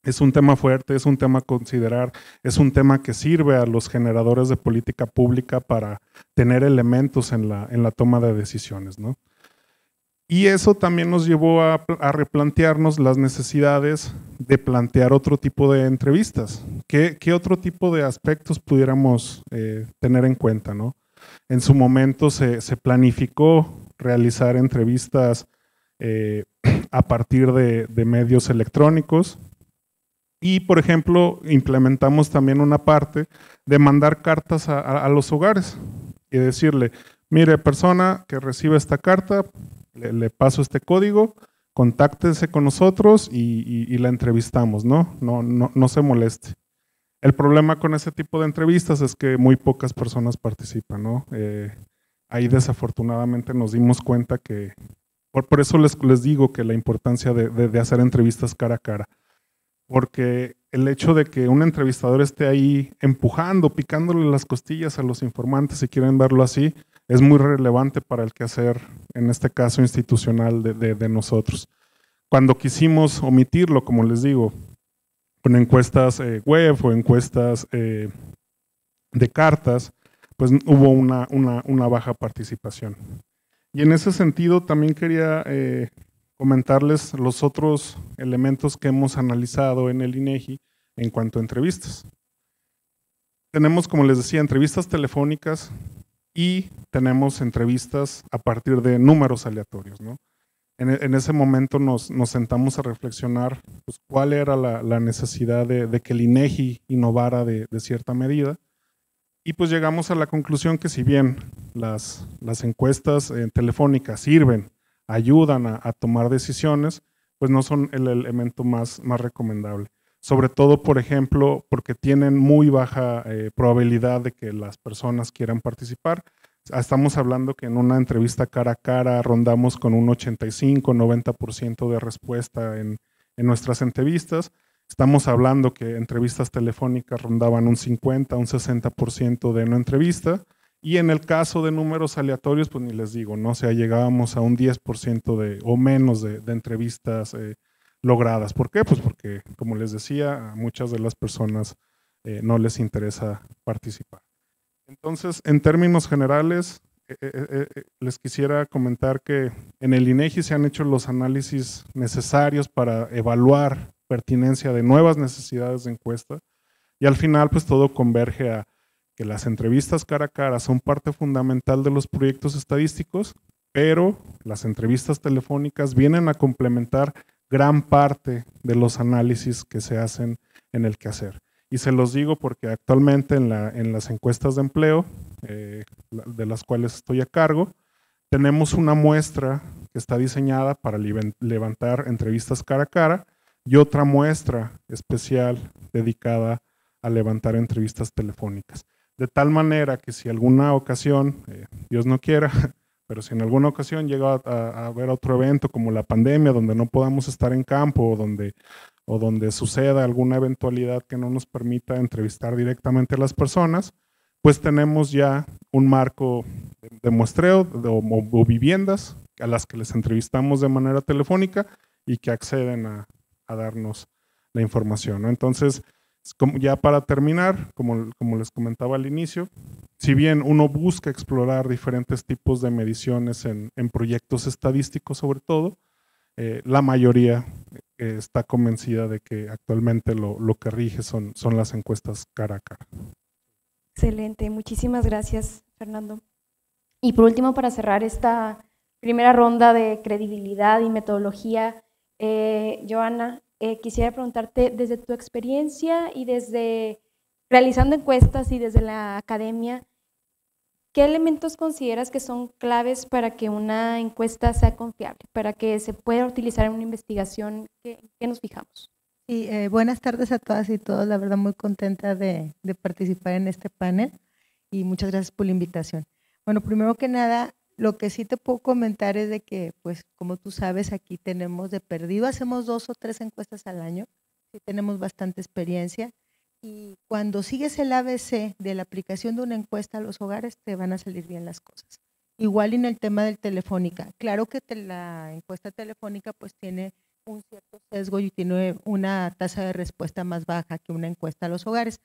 Es un tema fuerte, es un tema a considerar, es un tema que sirve a los generadores de política pública para tener elementos en la toma de decisiones, ¿no? Y eso también nos llevó a replantearnos las necesidades de plantear otro tipo de entrevistas. ¿Qué otro tipo de aspectos pudiéramos tener en cuenta, ¿no? En su momento se planificó realizar entrevistas a partir de medios electrónicos y, por ejemplo, implementamos también una parte de mandar cartas a los hogares y decirle, mire, persona que recibe esta carta, le paso este código, contáctese con nosotros y la entrevistamos, ¿no? No se moleste. El problema con ese tipo de entrevistas es que muy pocas personas participan, ¿no? Ahí desafortunadamente nos dimos cuenta que, por eso les digo que la importancia de hacer entrevistas cara a cara, porque el hecho de que un entrevistador esté ahí empujando, picándole las costillas a los informantes, si quieren verlo así, es muy relevante para el quehacer, en este caso institucional, de nosotros. Cuando quisimos omitirlo, como les digo, con encuestas web o encuestas de cartas, pues hubo una baja participación. Y en ese sentido también quería comentarles los otros elementos que hemos analizado en el INEGI en cuanto a entrevistas. Tenemos, como les decía, entrevistas telefónicas y tenemos entrevistas a partir de números aleatorios, ¿no? En ese momento nos sentamos a reflexionar pues, cuál era la necesidad de que el INEGI innovara de cierta medida y pues llegamos a la conclusión que si bien las encuestas telefónicas sirven, ayudan a tomar decisiones, pues no son el elemento más recomendable. Sobre todo, por ejemplo, porque tienen muy baja probabilidad de que las personas quieran participar. Estamos hablando que en una entrevista cara a cara rondamos con un 85-90% de respuesta en nuestras entrevistas. Estamos hablando que entrevistas telefónicas rondaban un 50, un 60% de no entrevista. Y en el caso de números aleatorios, pues ni les digo, ¿no? O sea, llegábamos a un 10% o menos de entrevistas logradas. ¿Por qué? Pues porque, como les decía, a muchas de las personas no les interesa participar. Entonces, en términos generales, les quisiera comentar que en el INEGI se han hecho los análisis necesarios para evaluar pertinencia de nuevas necesidades de encuesta y al final pues todo converge a que las entrevistas cara a cara son parte fundamental de los proyectos estadísticos, pero las entrevistas telefónicas vienen a complementar gran parte de los análisis que se hacen en el quehacer. Y se los digo porque actualmente en las encuestas de empleo, de las cuales estoy a cargo, tenemos una muestra que está diseñada para levantar entrevistas cara a cara y otra muestra especial dedicada a levantar entrevistas telefónicas. De tal manera que si alguna ocasión, Dios no quiera, pero si en alguna ocasión llega a haber otro evento como la pandemia donde no podamos estar en campo o donde suceda alguna eventualidad que no nos permita entrevistar directamente a las personas, pues tenemos ya un marco de muestreo o viviendas a las que les entrevistamos de manera telefónica y que acceden a darnos la información, ¿no? Entonces, ya para terminar, como les comentaba al inicio, si bien uno busca explorar diferentes tipos de mediciones en proyectos estadísticos sobre todo, la mayoría está convencida de que actualmente lo que rige son las encuestas cara a cara. Excelente, muchísimas gracias, Fernando. Y por último, para cerrar esta primera ronda de credibilidad y metodología, Joana, quisiera preguntarte desde tu experiencia y desde realizando encuestas y desde la academia, ¿qué elementos consideras que son claves para que una encuesta sea confiable, para que se pueda utilizar en una investigación? ¿Qué nos fijamos? Sí, buenas tardes a todas y todos. La verdad muy contenta de participar en este panel y muchas gracias por la invitación. Bueno, primero que nada, lo que sí te puedo comentar es de que, pues, como tú sabes, aquí tenemos de perdido, hacemos 2 o 3 encuestas al año, sí tenemos bastante experiencia. Y cuando sigues el ABC de la aplicación de una encuesta a los hogares, te van a salir bien las cosas. Igual en el tema del telefónica. Claro que la encuesta telefónica pues tiene un cierto sesgo y tiene una tasa de respuesta más baja que una encuesta a los hogares.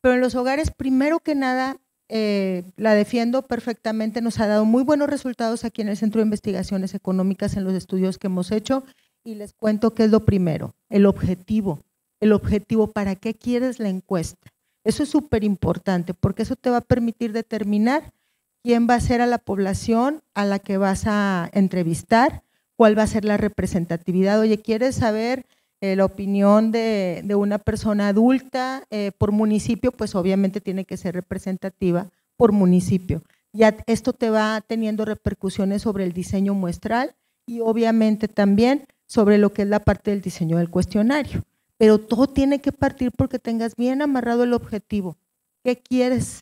Pero en los hogares, primero que nada, la defiendo perfectamente. Nos ha dado muy buenos resultados aquí en el Centro de Investigaciones Económicas en los estudios que hemos hecho. Y les cuento qué es lo primero, el objetivo. El objetivo, ¿para qué quieres la encuesta? Eso es súper importante porque eso te va a permitir determinar quién va a ser a la población a la que vas a entrevistar, cuál va a ser la representatividad. Oye, ¿quieres saber la opinión de una persona adulta por municipio? Pues obviamente tiene que ser representativa por municipio. Ya esto te va teniendo repercusiones sobre el diseño muestral y obviamente también sobre lo que es la parte del diseño del cuestionario. Pero todo tiene que partir porque tengas bien amarrado el objetivo. ¿Qué quieres?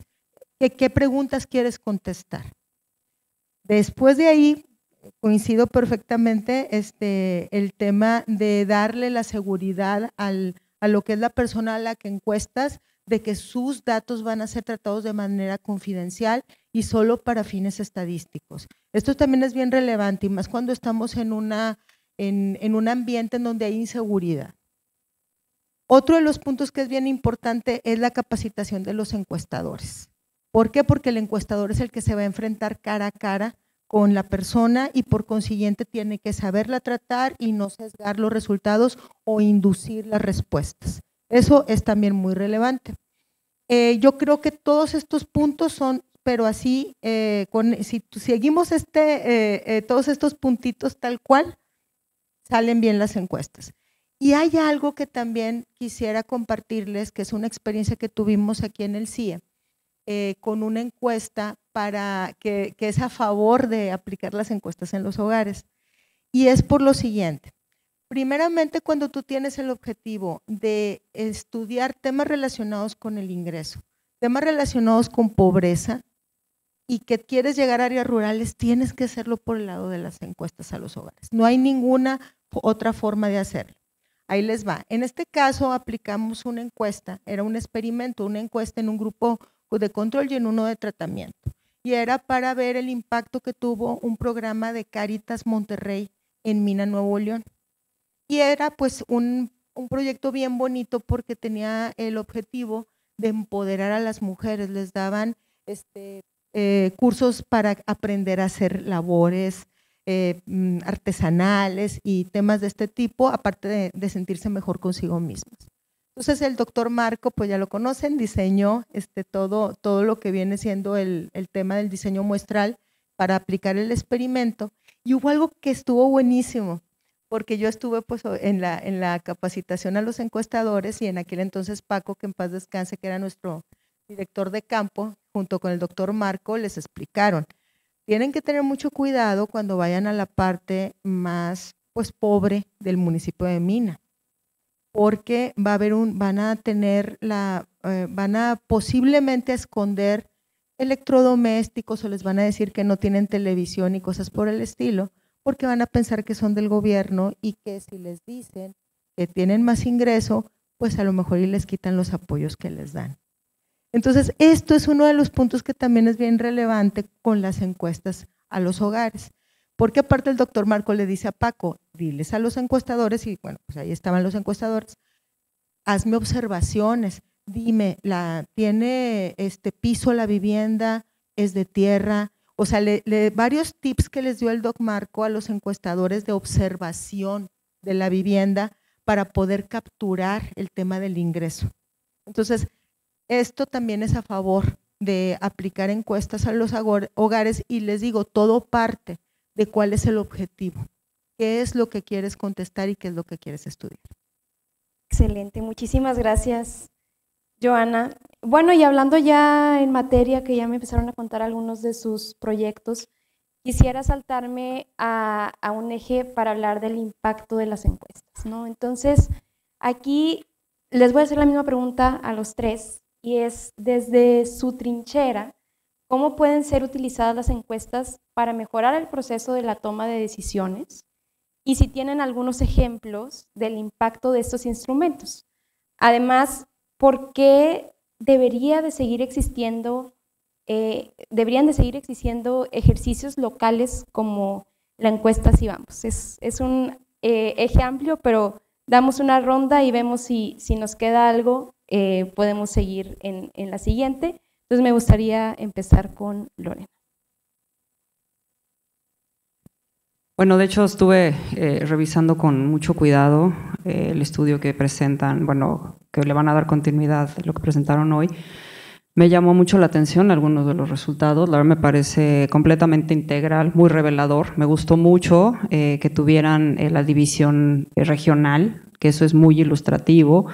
¿Qué preguntas quieres contestar? Después de ahí, coincido perfectamente el tema de darle la seguridad a lo que es la persona a la que encuestas, de que sus datos van a ser tratados de manera confidencial y solo para fines estadísticos. Esto también es bien relevante y más cuando estamos en un ambiente en donde hay inseguridad. Otro de los puntos que es bien importante es la capacitación de los encuestadores. ¿Por qué? Porque el encuestador es el que se va a enfrentar cara a cara con la persona y por consiguiente tiene que saberla tratar y no sesgar los resultados o inducir las respuestas. Eso es también muy relevante. Yo creo que todos estos puntos son, pero así, si seguimos todos estos puntitos tal cual, salen bien las encuestas. Y hay algo que también quisiera compartirles, que es una experiencia que tuvimos aquí en el CIE, con una encuesta que es a favor de aplicar las encuestas en los hogares. Y es por lo siguiente. Primeramente, cuando tú tienes el objetivo de estudiar temas relacionados con el ingreso, temas relacionados con pobreza y que quieres llegar a áreas rurales, tienes que hacerlo por el lado de las encuestas a los hogares. No hay ninguna otra forma de hacerlo. Ahí les va. En este caso aplicamos una encuesta, era un experimento, una encuesta en un grupo de control y en uno de tratamiento. Y era para ver el impacto que tuvo un programa de Cáritas Monterrey en Mina, Nuevo León. Y era pues un proyecto bien bonito porque tenía el objetivo de empoderar a las mujeres. Les daban cursos para aprender a hacer labores artesanales y temas de este tipo, aparte de sentirse mejor consigo mismas. Entonces el doctor Marco, pues ya lo conocen, diseñó todo lo que viene siendo el tema del diseño muestral para aplicar el experimento. Y hubo algo que estuvo buenísimo, porque yo estuve pues en la capacitación a los encuestadores y en aquel entonces Paco, que en paz descanse, que era nuestro director de campo, junto con el doctor Marco, les explicaron. Tienen que tener mucho cuidado cuando vayan a la parte más pues pobre del municipio de Mina, porque van a posiblemente esconder electrodomésticos o les van a decir que no tienen televisión y cosas por el estilo, porque van a pensar que son del gobierno y que si les dicen que tienen más ingreso, pues a lo mejor y les quitan los apoyos que les dan. Entonces, esto es uno de los puntos que también es bien relevante con las encuestas a los hogares, porque aparte el doctor Marco le dice a Paco, diles a los encuestadores, y bueno, pues ahí estaban los encuestadores, hazme observaciones, dime, ¿tiene piso la vivienda? ¿Es de tierra? O sea, varios tips que les dio el doc Marco a los encuestadores de observación de la vivienda para poder capturar el tema del ingreso. Entonces, esto también es a favor de aplicar encuestas a los hogares y les digo, todo parte de cuál es el objetivo, qué es lo que quieres contestar y qué es lo que quieres estudiar. Excelente, muchísimas gracias. Joana. Bueno, y hablando ya en materia, que ya me empezaron a contar algunos de sus proyectos, quisiera saltarme a un eje para hablar del impacto de las encuestas, ¿no? Entonces, aquí les voy a hacer la misma pregunta a los tres, y es, desde su trinchera, ¿cómo pueden ser utilizadas las encuestas para mejorar el proceso de la toma de decisiones? Y si tienen algunos ejemplos del impacto de estos instrumentos. Además, ¿por qué deberían de seguir existiendo ejercicios locales como la encuesta Si Vamos? Es un eje amplio, pero damos una ronda y vemos si nos queda algo, podemos seguir en la siguiente. Entonces me gustaría empezar con Lorena. Bueno, de hecho estuve revisando con mucho cuidado el estudio que presentan, bueno, que le van a dar continuidad de lo que presentaron hoy. Me llamó mucho la atención algunos de los resultados, la verdad me parece completamente integral, muy revelador. Me gustó mucho que tuvieran la división regional, que eso es muy ilustrativo.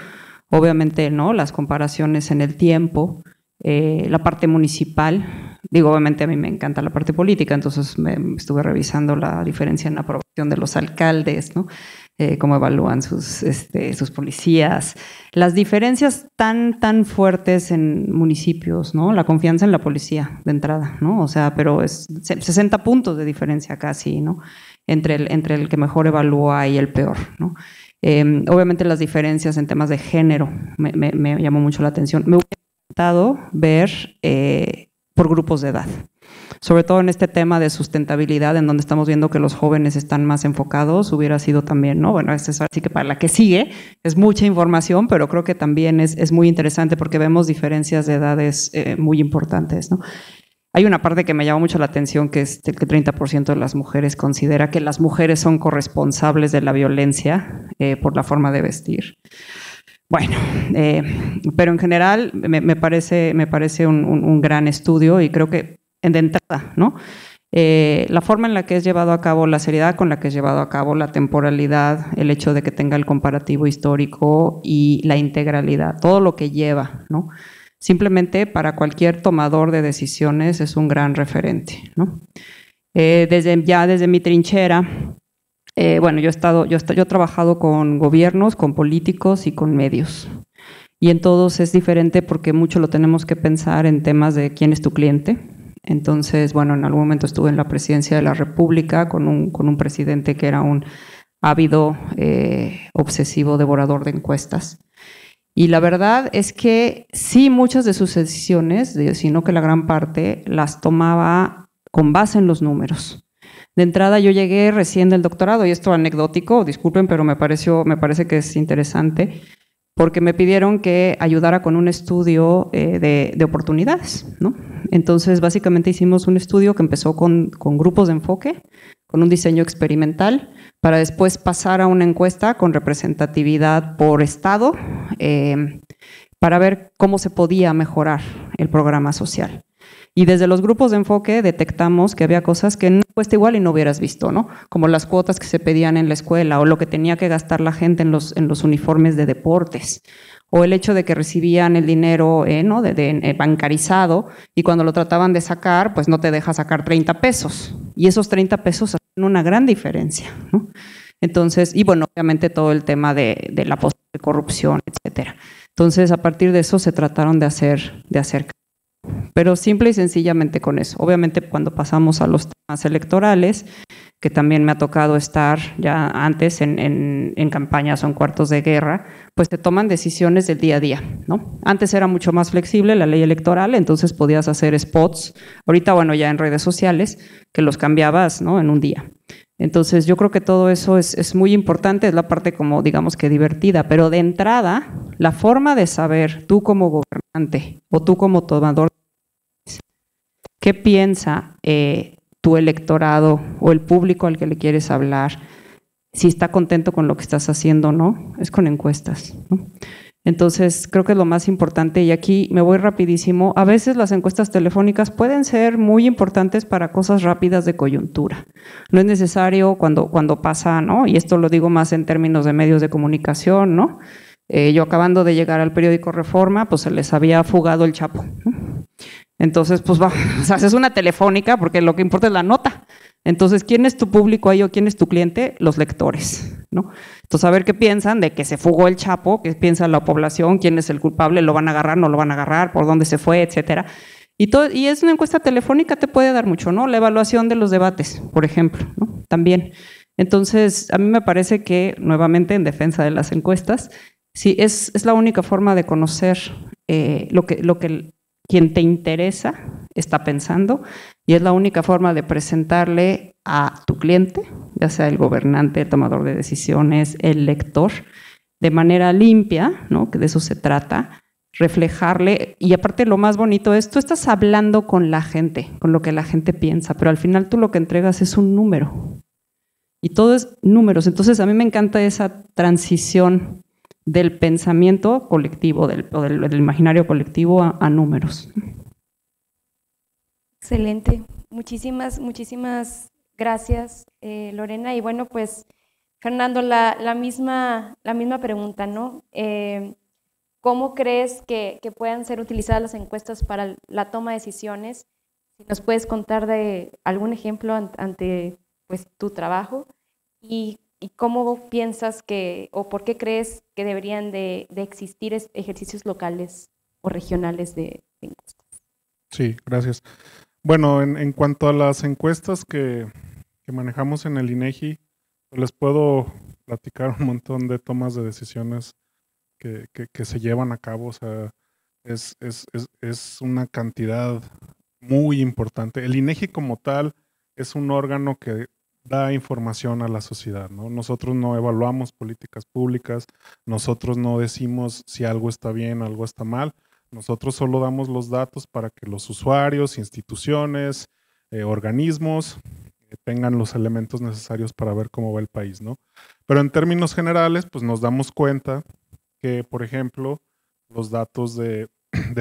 Obviamente, ¿no?, las comparaciones en el tiempo, la parte municipal. Digo, obviamente a mí me encanta la parte política, entonces estuve revisando la diferencia en la aprobación de los alcaldes, ¿no? Cómo evalúan sus policías, las diferencias tan fuertes en municipios, ¿no? La confianza en la policía de entrada, ¿no? O sea, pero es 60 puntos de diferencia casi, ¿no? Entre el que mejor evalúa y el peor, ¿no? Obviamente las diferencias en temas de género me llamó mucho la atención. Me hubiera encantado ver por grupos de edad, sobre todo en este tema de sustentabilidad, en donde estamos viendo que los jóvenes están más enfocados. Hubiera sido también, ¿no? Bueno, es así que para la que sigue es mucha información, pero creo que también es muy interesante porque vemos diferencias de edades muy importantes, ¿no? Hay una parte que me llama mucho la atención, que es el que 30% de las mujeres considera que las mujeres son corresponsables de la violencia por la forma de vestir. Bueno, pero en general me parece un gran estudio, y creo que de entrada, ¿no? La forma en la que es llevado a cabo, la seriedad con la que es llevado a cabo, la temporalidad, el hecho de que tenga el comparativo histórico y la integralidad, todo lo que lleva, ¿no? Simplemente para cualquier tomador de decisiones es un gran referente, ¿no? Desde mi trinchera, bueno, yo he trabajado con gobiernos, con políticos y con medios. Y en todos es diferente porque mucho lo tenemos que pensar en temas de quién es tu cliente. Entonces, bueno, en algún momento estuve en la presidencia de la República con un presidente que era un ávido, obsesivo devorador de encuestas. Y la verdad es que sí, muchas de sus decisiones, sino que la gran parte, las tomaba con base en los números. De entrada, yo llegué recién del doctorado, y esto anecdótico, disculpen, pero me parece que es interesante, porque me pidieron que ayudara con un estudio de oportunidades, ¿no? Entonces, básicamente hicimos un estudio que empezó con grupos de enfoque, con un diseño experimental, para después pasar a una encuesta con representatividad por estado, para ver cómo se podía mejorar el programa social. Y desde los grupos de enfoque detectamos que había cosas que no cuesta igual y no hubieras visto, ¿no? Como las cuotas que se pedían en la escuela, o lo que tenía que gastar la gente en los uniformes de deportes, o el hecho de que recibían el dinero ¿no? bancarizado, y cuando lo trataban de sacar, pues no te deja sacar 30 pesos. Y esos 30 pesos hacen una gran diferencia, ¿no? Entonces, y bueno, obviamente todo el tema de la posible corrupción, etcétera. Entonces, a partir de eso se trataron de hacer pero simple y sencillamente con eso. Obviamente cuando pasamos a los temas electorales, que también me ha tocado estar ya antes en campañas o en cuartos de guerra, pues se toman decisiones del día a día, ¿no? Antes era mucho más flexible la ley electoral, entonces podías hacer spots. Ahorita, bueno, ya en redes sociales, que los cambiabas, ¿no?, en un día. Entonces yo creo que todo eso es muy importante, es la parte como digamos que divertida, pero de entrada, la forma de saber tú como gobernante o tú como tomador, qué piensa tu electorado o el público al que le quieres hablar, si está contento con lo que estás haciendo o no, es con encuestas, ¿no? Entonces creo que es lo más importante, y aquí me voy rapidísimo. A veces las encuestas telefónicas pueden ser muy importantes para cosas rápidas de coyuntura. No es necesario cuando pasa, ¿no? Y esto lo digo más en términos de medios de comunicación, ¿no? Yo acabando de llegar al periódico Reforma, pues se les había fugado el Chapo, ¿no? Entonces, pues va, o sea, es una telefónica porque lo que importa es la nota. Entonces, ¿quién es tu público ahí o quién es tu cliente? Los lectores, ¿no? Entonces, a ver qué piensan de que se fugó el Chapo, qué piensa la población, quién es el culpable, lo van a agarrar, no lo van a agarrar, por dónde se fue, etcétera. Y es una encuesta telefónica, te puede dar mucho, ¿no? La evaluación de los debates, por ejemplo, ¿no? También. Entonces, a mí me parece que, nuevamente, en defensa de las encuestas, sí, es la única forma de conocer lo que quien te interesa está pensando, y es la única forma de presentarle a tu cliente, ya sea el gobernante, el tomador de decisiones, el lector, de manera limpia, ¿no? Que de eso se trata, reflejarle, y aparte lo más bonito es, tú estás hablando con la gente, con lo que la gente piensa, pero al final tú lo que entregas es un número, y todo es números. Entonces a mí me encanta esa transición del pensamiento colectivo, del imaginario colectivo a números. Excelente. Muchísimas gracias, Lorena. Y bueno, pues, Fernando, la misma pregunta, ¿no? ¿Cómo crees que puedan ser utilizadas las encuestas para la toma de decisiones? Si nos puedes contar de algún ejemplo ante pues, tu trabajo, y cómo piensas o por qué crees que deberían de existir ejercicios locales o regionales de encuestas. Sí, gracias. Bueno, en cuanto a las encuestas que manejamos en el INEGI, pues les puedo platicar un montón de tomas de decisiones que se llevan a cabo. O sea, es una cantidad muy importante. El INEGI como tal es un órgano que da información a la sociedad, ¿no? Nosotros no evaluamos políticas públicas, nosotros no decimos si algo está bien, algo está mal. Nosotros solo damos los datos para que los usuarios, instituciones, organismos tengan los elementos necesarios para ver cómo va el país, ¿no? Pero en términos generales, pues nos damos cuenta que, por ejemplo, los datos de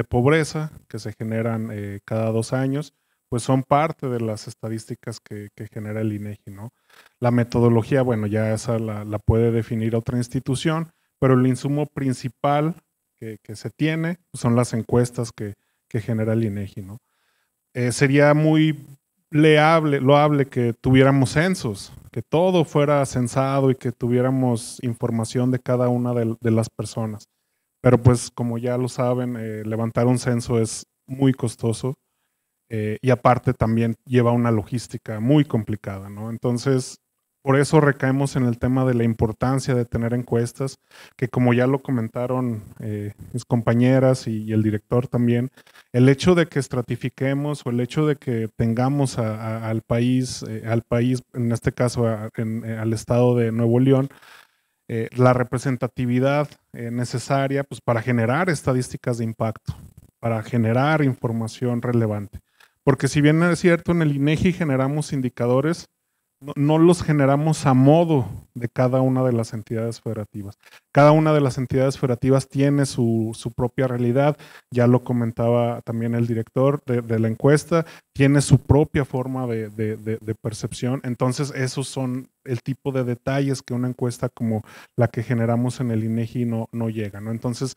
pobreza que se generan cada 2 años, pues son parte de las estadísticas que genera el INEGI, ¿no? La metodología, bueno, ya esa la puede definir otra institución, pero el insumo principal que se tiene son las encuestas que genera el INEGI, ¿no? Sería muy loable que tuviéramos censos, que todo fuera censado y que tuviéramos información de cada una de las personas. Pero pues como ya lo saben, levantar un censo es muy costoso y aparte también lleva una logística muy complicada, ¿no? Entonces, por eso recaemos en el tema de la importancia de tener encuestas, que como ya lo comentaron mis compañeras y el director también, el hecho de que estratifiquemos o el hecho de que tengamos al país, en este caso al estado de Nuevo León, la representatividad necesaria pues, para generar estadísticas de impacto, para generar información relevante. Porque si bien es cierto, en el INEGI generamos indicadores, no los generamos a modo de cada una de las entidades federativas. Cada una de las entidades federativas tiene su propia realidad, ya lo comentaba también el director de la encuesta, tiene su propia forma de percepción. Entonces, esos son el tipo de detalles que una encuesta como la que generamos en el INEGI no llega, ¿no? Entonces,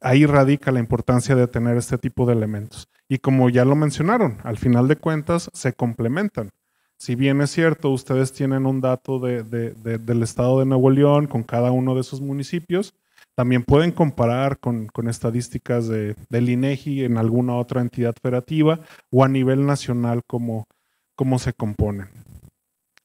ahí radica la importancia de tener este tipo de elementos. Y como ya lo mencionaron, al final de cuentas se complementan. Si bien es cierto, ustedes tienen un dato del estado de Nuevo León con cada uno de sus municipios, también pueden comparar con estadísticas del INEGI en alguna otra entidad federativa o a nivel nacional cómo se componen.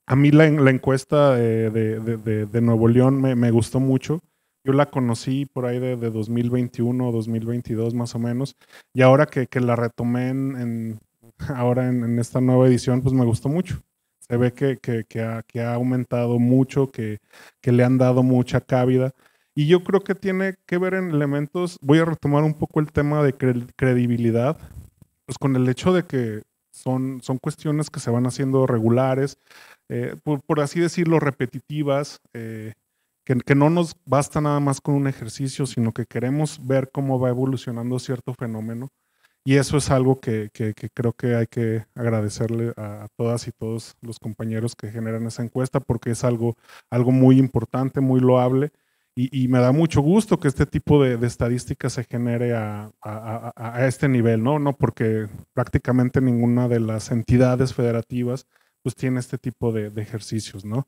A mí la encuesta de Nuevo León me gustó mucho. Yo la conocí por ahí de 2021 o 2022 más o menos, y ahora que la retomé ahora en esta nueva edición, pues me gustó mucho. Se ve que ha aumentado mucho, que le han dado mucha cabida. Y yo creo que tiene que ver en elementos, voy a retomar un poco el tema de credibilidad, pues con el hecho de que son cuestiones que se van haciendo regulares, por así decirlo, repetitivas, que no nos basta nada más con un ejercicio, sino que queremos ver cómo va evolucionando cierto fenómeno. Y eso es algo que creo que hay que agradecerle a todas y todos los compañeros que generan esa encuesta, porque es algo muy importante, muy loable, Y me da mucho gusto que este tipo de estadística se genere a este nivel, ¿no? No porque prácticamente ninguna de las entidades federativas pues tiene este tipo de ejercicios, ¿no?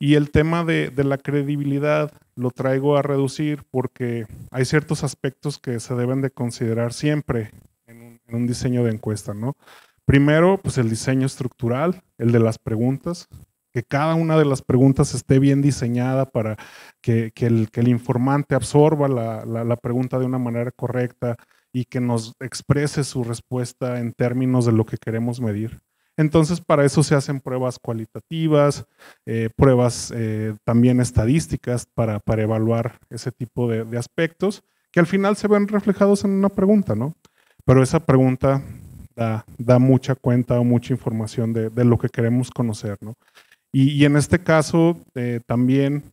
Y el tema de la credibilidad lo traigo a reducir porque hay ciertos aspectos que se deben de considerar siempre en un diseño de encuesta, ¿no? Primero, pues el diseño estructural, el de las preguntas, que cada una de las preguntas esté bien diseñada para que el informante absorba la pregunta de una manera correcta y que nos exprese su respuesta en términos de lo que queremos medir. Entonces, para eso se hacen pruebas cualitativas, pruebas también estadísticas para evaluar ese tipo de aspectos que al final se ven reflejados en una pregunta, ¿no? Pero esa pregunta da mucha cuenta o mucha información de lo que queremos conocer, ¿no? Y en este caso, también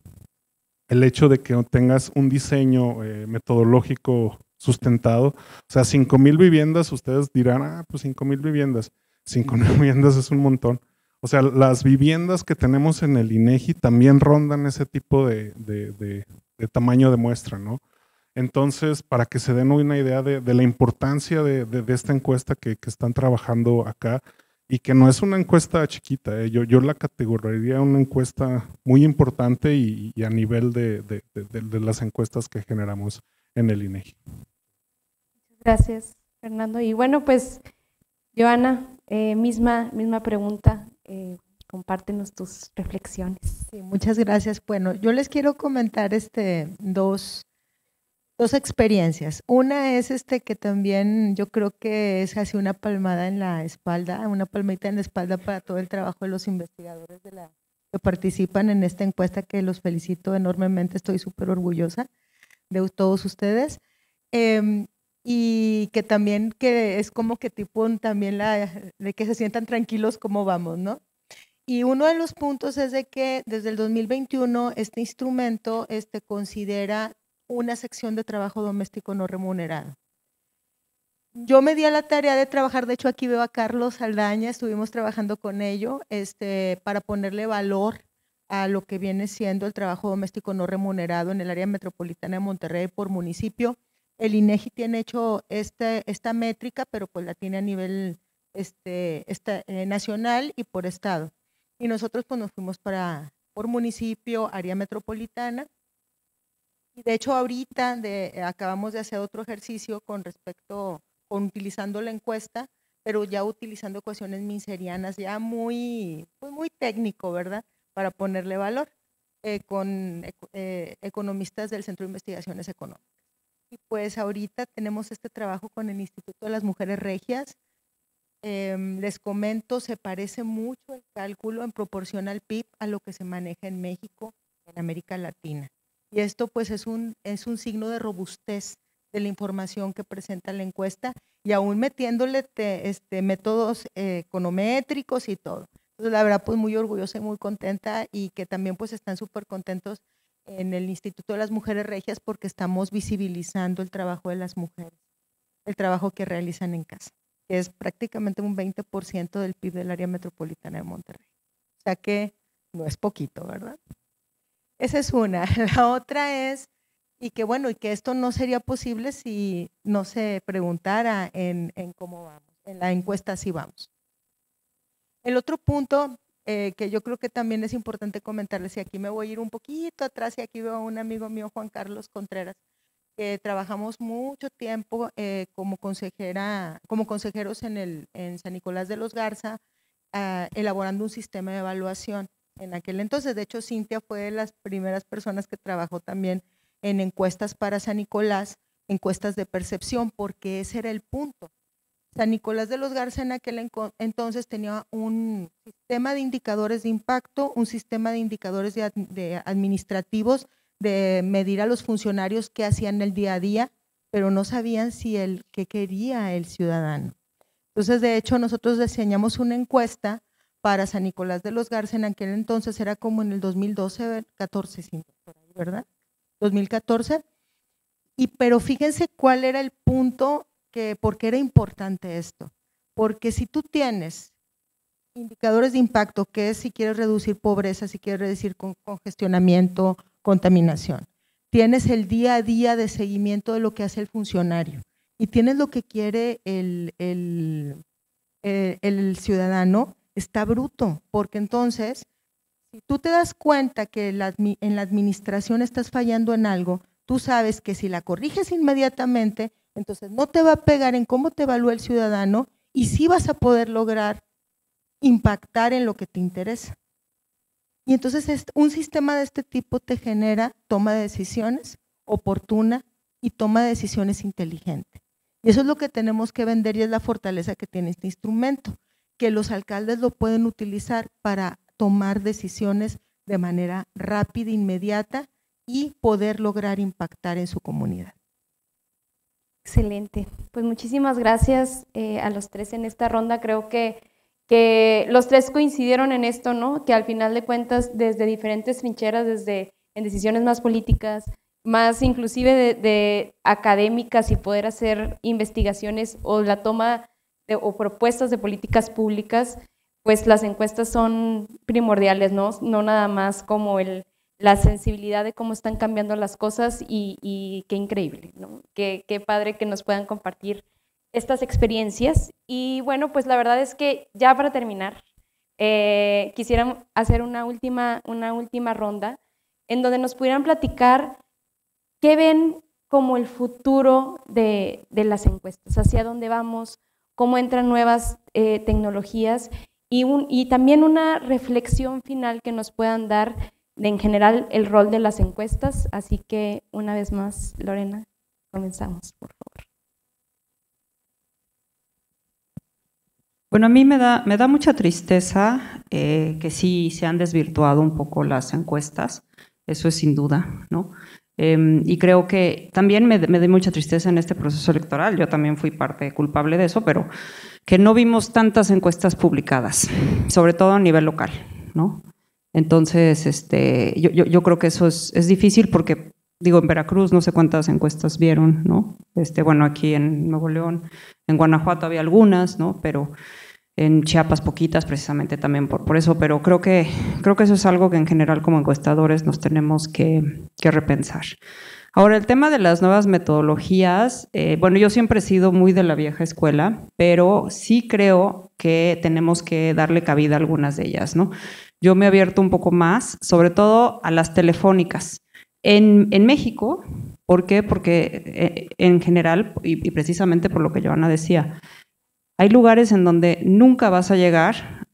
el hecho de que tengas un diseño metodológico sustentado, o sea, 5,000 viviendas, ustedes dirán, pues 5,000 viviendas. 5,000 viviendas es un montón. O sea, las viviendas que tenemos en el INEGI también rondan ese tipo de tamaño de muestra, ¿no? Entonces, para que se den una idea de la importancia de esta encuesta que están trabajando acá, y que no es una encuesta chiquita, yo la categorizaría una encuesta muy importante y a nivel de las encuestas que generamos en el INEGI. Gracias, Fernando. Y bueno, pues, Joana, misma pregunta, compártenos tus reflexiones. Sí, muchas gracias. Bueno, yo les quiero comentar dos experiencias. Una es que también yo creo que es así una palmada en la espalda, una palmadita en la espalda para todo el trabajo de los investigadores que participan en esta encuesta, que los felicito enormemente, estoy súper orgullosa de todos ustedes. Y que también que es como que tipo también de que se sientan tranquilos cómo vamos, ¿no? Y uno de los puntos es de que desde el 2021 este instrumento considera una sección de trabajo doméstico no remunerado. Yo me di a la tarea de trabajar, de hecho aquí veo a Carlos Saldaña, estuvimos trabajando con ello para ponerle valor a lo que viene siendo el trabajo doméstico no remunerado en el área metropolitana de Monterrey por municipio. El INEGI tiene hecho esta métrica, pero pues la tiene a nivel nacional y por estado. Y nosotros pues nos fuimos por municipio, área metropolitana. Y de hecho ahorita acabamos de hacer otro ejercicio utilizando la encuesta, pero ya utilizando ecuaciones minserianas, ya muy técnico, ¿verdad? Para ponerle valor con economistas del Centro de Investigaciones Económicas. Y pues ahorita tenemos este trabajo con el Instituto de las Mujeres Regias. Les comento, se parece mucho el cálculo en proporción al PIB a lo que se maneja en México, en América Latina. Y esto pues es un signo de robustez de la información que presenta la encuesta y aún metiéndole métodos econométricos y todo. Entonces la verdad pues muy orgullosa y muy contenta y que también pues están súper contentos en el Instituto de las Mujeres Regias porque estamos visibilizando el trabajo de las mujeres, el trabajo que realizan en casa, que es prácticamente un 20% del PIB del área metropolitana de Monterrey. O sea que no es poquito, ¿verdad? Esa es una. La otra es, y que esto no sería posible si no se preguntara en cómo vamos, en la encuesta si vamos. El otro punto que yo creo que también es importante comentarles, y aquí me voy a ir un poquito atrás, y aquí veo a un amigo mío, Juan Carlos Contreras, que trabajamos mucho tiempo como consejeros en San Nicolás de los Garza, elaborando un sistema de evaluación. En aquel entonces, de hecho, Cintia fue de las primeras personas que trabajó también en encuestas para San Nicolás, encuestas de percepción, porque ese era el punto. San Nicolás de los Garza en aquel entonces tenía un sistema de indicadores de impacto, un sistema de indicadores administrativos de medir a los funcionarios qué hacían el día a día, pero no sabían qué quería el ciudadano. Entonces, de hecho, nosotros diseñamos una encuesta para San Nicolás de los Garza, en aquel entonces era como en el 2012, 14, ¿verdad? 2014. Pero fíjense cuál era el punto, por qué era importante esto. Porque si tú tienes indicadores de impacto, que es si quieres reducir pobreza, si quieres reducir congestionamiento, contaminación. tienes el día a día de seguimiento de lo que hace el funcionario y tienes lo que quiere el ciudadano, está bruto, porque entonces, si tú te das cuenta que en la administración estás fallando en algo, tú sabes que si la corriges inmediatamente, entonces no te va a pegar en cómo te evalúa el ciudadano y sí vas a poder lograr impactar en lo que te interesa. Y entonces un sistema de este tipo te genera toma de decisiones oportuna y toma de decisiones inteligente. Y eso es lo que tenemos que vender y es la fortaleza que tiene este instrumento, que los alcaldes lo pueden utilizar para tomar decisiones de manera rápida, inmediata y poder lograr impactar en su comunidad. Excelente. Pues muchísimas gracias a los tres en esta ronda. Creo que los tres coincidieron en esto, ¿no? Que al final de cuentas, desde diferentes trincheras, desde en decisiones más políticas, más inclusive de académicas y poder hacer investigaciones o la toma o propuestas de políticas públicas, pues las encuestas son primordiales, ¿no? No nada más como la sensibilidad de cómo están cambiando las cosas y qué increíble, ¿no? Qué padre que nos puedan compartir estas experiencias. Y bueno, pues la verdad es que ya para terminar, quisiera hacer una última ronda en donde nos pudieran platicar qué ven como el futuro de las encuestas, hacia dónde vamos, cómo entran nuevas tecnologías y también una reflexión final que nos puedan dar en general el rol de las encuestas. Así que una vez más, Lorena, comenzamos, por favor. Bueno, a mí me da mucha tristeza que sí se han desvirtuado un poco las encuestas, eso es sin duda, ¿no? Y creo que también me da mucha tristeza en este proceso electoral, yo también fui parte culpable de eso, pero que no vimos tantas encuestas publicadas, sobre todo a nivel local, ¿no? Entonces, yo creo que eso es difícil porque, digo, en Veracruz no sé cuántas encuestas vieron, ¿no? Bueno, aquí en Nuevo León, en Guanajuato había algunas, ¿no? Pero en Chiapas poquitas, precisamente también por eso, pero creo que eso es algo que en general como encuestadores nos tenemos que repensar. Ahora, el tema de las nuevas metodologías, bueno, yo siempre he sido muy de la vieja escuela, pero sí creo que tenemos que darle cabida a algunas de ellas, ¿no? Yo me he abierto un poco más, sobre todo a las telefónicas. En México, ¿por qué? Porque en general, y precisamente por lo que Joana decía, hay lugares en donde nunca vas a llegar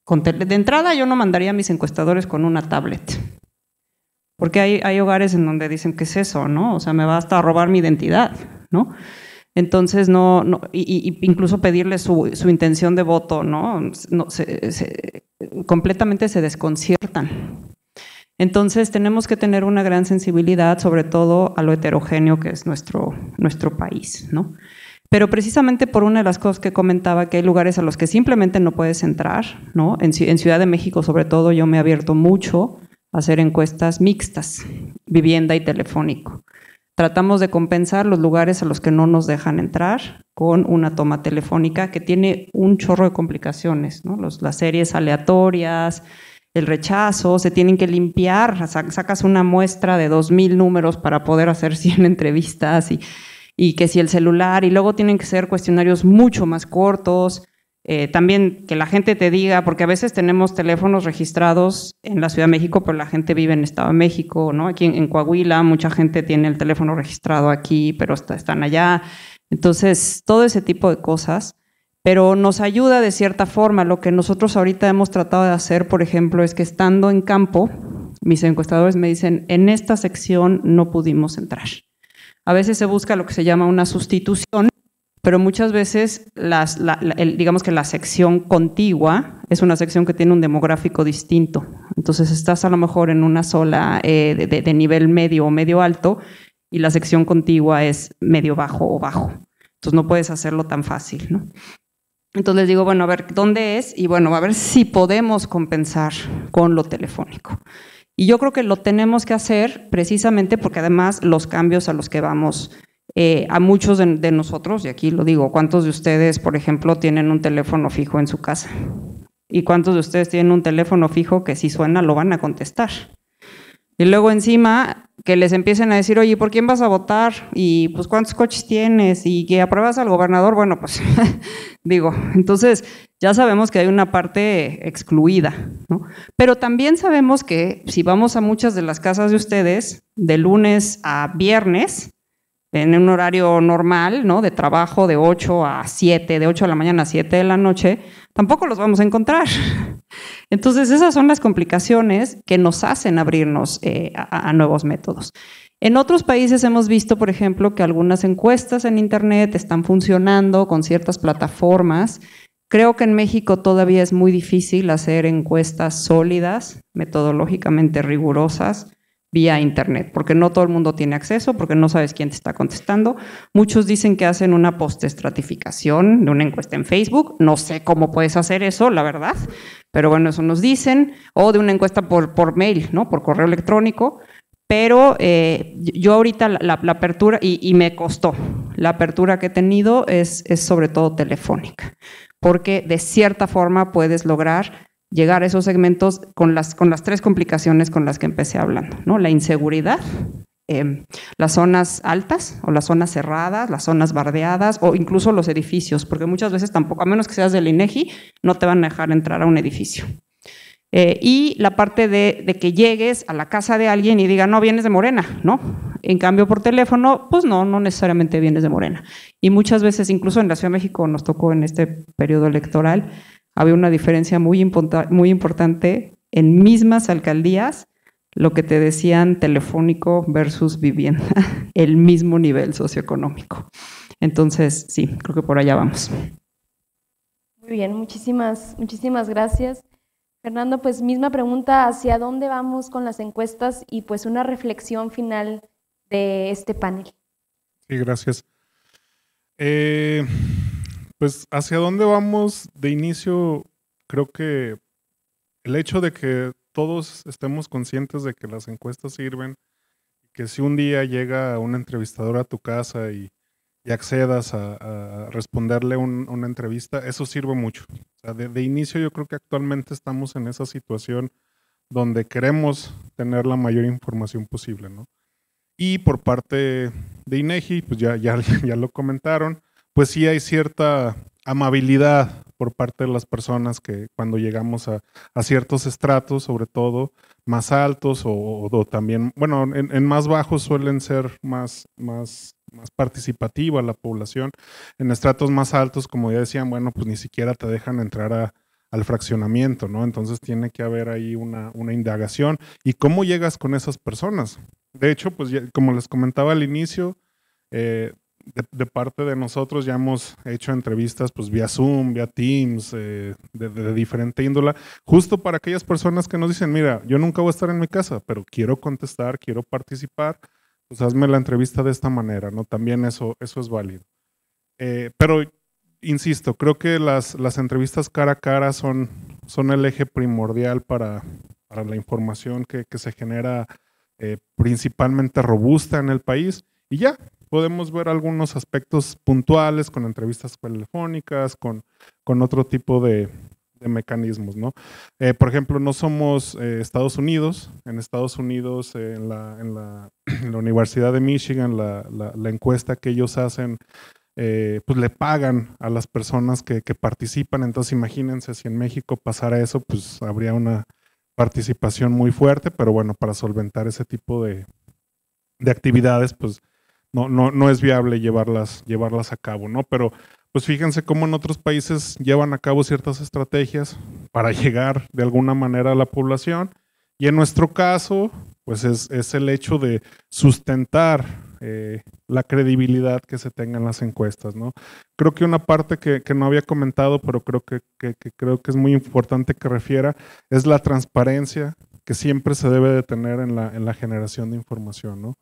de entrada. Yo no mandaría a mis encuestadores con una tablet, porque hay hogares en donde dicen, ¿qué es eso? ¿No? O sea, me va hasta a robar mi identidad, ¿no? Entonces, incluso pedirles su intención de voto, ¿no? Completamente se desconciertan. Entonces, tenemos que tener una gran sensibilidad, sobre todo a lo heterogéneo que es nuestro país, ¿no? Pero precisamente por una de las cosas que comentaba, que hay lugares a los que simplemente no puedes entrar, ¿no? En Ciudad de México, sobre todo, yo me he abierto mucho a hacer encuestas mixtas, vivienda y telefónico. Tratamos de compensar los lugares a los que no nos dejan entrar con una toma telefónica que tiene un chorro de complicaciones, ¿no? Las series aleatorias, el rechazo, se tienen que limpiar, sacas una muestra de 2,000 números para poder hacer 100 entrevistas y que si el celular, y luego tienen que ser cuestionarios mucho más cortos, también que la gente te diga, porque a veces tenemos teléfonos registrados en la Ciudad de México, pero la gente vive en Estado de México, ¿no? Aquí en Coahuila mucha gente tiene el teléfono registrado aquí, pero están allá. Entonces, todo ese tipo de cosas, pero nos ayuda de cierta forma. Lo que nosotros ahorita hemos tratado de hacer, por ejemplo, es que estando en campo, mis encuestadores me dicen, en esta sección no pudimos entrar. A veces se busca lo que se llama una sustitución, pero muchas veces digamos que la sección contigua es una sección que tiene un demográfico distinto. Entonces estás a lo mejor en una sola de nivel medio o medio alto y la sección contigua es medio bajo o bajo. Entonces no puedes hacerlo tan fácil, ¿no? Entonces les digo, bueno, a ver, ¿dónde es? Y bueno, a ver si podemos compensar con lo telefónico. Y yo creo que lo tenemos que hacer precisamente porque además los cambios a los que vamos, a muchos de nosotros, y aquí lo digo, ¿cuántos de ustedes, por ejemplo, tienen un teléfono fijo en su casa? ¿Y cuántos de ustedes tienen un teléfono fijo que si suena lo van a contestar? Y luego encima que les empiecen a decir, oye, ¿por quién vas a votar? Y pues ¿cuántos coches tienes? Y que apruebas al gobernador, bueno, pues digo, entonces ya sabemos que hay una parte excluida, ¿no? Pero también sabemos que si vamos a muchas de las casas de ustedes, de lunes a viernes, en un horario normal, ¿no? De trabajo de 8 a 7, de 8 de la mañana a 7 de la noche, tampoco los vamos a encontrar. Entonces, esas son las complicaciones que nos hacen abrirnos a nuevos métodos. En otros países hemos visto, por ejemplo, que algunas encuestas en Internet están funcionando con ciertas plataformas. Creo que en México todavía es muy difícil hacer encuestas sólidas, metodológicamente rigurosas, vía Internet, porque no todo el mundo tiene acceso, porque no sabes quién te está contestando. Muchos dicen que hacen una postestratificación de una encuesta en Facebook. No sé cómo puedes hacer eso, la verdad, pero bueno, eso nos dicen. O de una encuesta por mail, ¿no? Por correo electrónico. Pero yo ahorita la apertura, y me costó, la apertura que he tenido es sobre todo telefónica, porque de cierta forma puedes lograr llegar a esos segmentos con las tres complicaciones con las que empecé hablando, ¿no? La inseguridad, las zonas altas o las zonas cerradas, las zonas bardeadas o incluso los edificios, porque muchas veces tampoco, a menos que seas del INEGI, no te van a dejar entrar a un edificio. Y la parte de que llegues a la casa de alguien y diga, no, vienes de Morena, ¿no? En cambio, por teléfono, pues no necesariamente vienes de Morena. Y muchas veces, incluso en la Ciudad de México nos tocó en este periodo electoral, había una diferencia muy importante en mismas alcaldías, lo que te decían telefónico versus vivienda, el mismo nivel socioeconómico. Entonces, sí, creo que por allá vamos. Muy bien, muchísimas gracias. Fernando, pues misma pregunta, ¿hacia dónde vamos con las encuestas? Y pues una reflexión final de este panel. Sí, gracias. Pues hacia dónde vamos de inicio, creo que el hecho de que todos estemos conscientes de que las encuestas sirven, que si un día llega un entrevistador a tu casa y accedas a responderle una entrevista, eso sirve mucho. O sea, de inicio yo creo que actualmente estamos en esa situación donde queremos tener la mayor información posible, ¿no? Y por parte de INEGI, pues ya lo comentaron, pues sí hay cierta amabilidad por parte de las personas que cuando llegamos a ciertos estratos, sobre todo más altos o también, bueno, en más bajos suelen ser más participativa la población. En estratos más altos, como ya decían, bueno, pues ni siquiera te dejan entrar al fraccionamiento, ¿no? Entonces tiene que haber ahí una indagación. ¿Y cómo llegas con esas personas? De hecho, pues ya, como les comentaba al inicio, de parte de nosotros ya hemos hecho entrevistas pues vía Zoom, vía Teams, de diferente índole, justo para aquellas personas que nos dicen, mira, yo nunca voy a estar en mi casa, pero quiero contestar, quiero participar, pues hazme la entrevista de esta manera, ¿no? También eso es válido. Pero, insisto, creo que las entrevistas cara a cara son el eje primordial para la información que se genera principalmente robusta en el país, y ya podemos ver algunos aspectos puntuales con entrevistas telefónicas, con otro tipo de mecanismos, ¿no? Por ejemplo, no somos Estados Unidos. En Estados Unidos, en la Universidad de Michigan, la encuesta que ellos hacen, pues le pagan a las personas que participan. Entonces, imagínense si en México pasara eso, pues habría una participación muy fuerte, pero bueno, para solventar ese tipo de actividades, pues no es viable llevarlas a cabo, ¿no? Pero pues fíjense cómo en otros países llevan a cabo ciertas estrategias para llegar de alguna manera a la población, y en nuestro caso, pues es el hecho de sustentar la credibilidad que se tenga en las encuestas, ¿no? Creo que una parte que no había comentado, pero creo que es muy importante que refiera, es la transparencia que siempre se debe de tener en la generación de información, ¿no?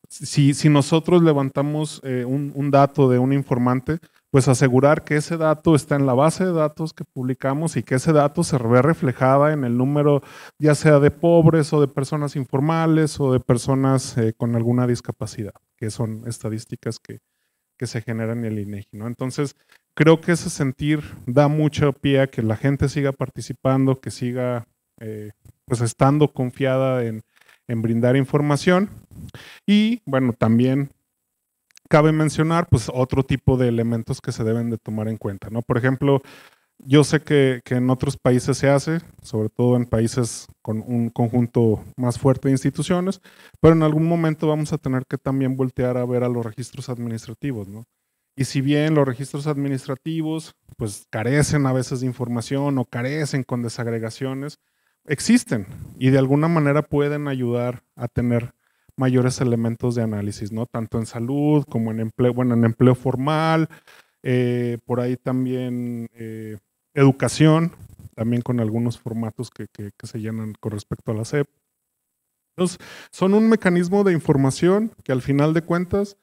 Si nosotros levantamos un dato de un informante, pues asegurar que ese dato está en la base de datos que publicamos y que ese dato se ve reflejada en el número, ya sea de pobres o de personas informales o de personas con alguna discapacidad, que son estadísticas que se generan en el INEGI, ¿no? Entonces, creo que ese sentir da mucho pie a que la gente siga participando, que siga pues estando confiada en brindar información. Y bueno, también cabe mencionar pues otro tipo de elementos que se deben de tomar en cuenta, ¿no? Por ejemplo, yo sé que en otros países se hace, sobre todo en países con un conjunto más fuerte de instituciones, pero en algún momento vamos a tener que también voltear a ver a los registros administrativos, ¿no? Y si bien los registros administrativos pues carecen a veces de información o carecen con desagregaciones, existen y de alguna manera pueden ayudar a tener mayores elementos de análisis, ¿no? Tanto en salud como en empleo, bueno, en empleo formal, por ahí también educación, también con algunos formatos que se llenan con respecto a la SEP. Entonces, son un mecanismo de información que al final de cuentas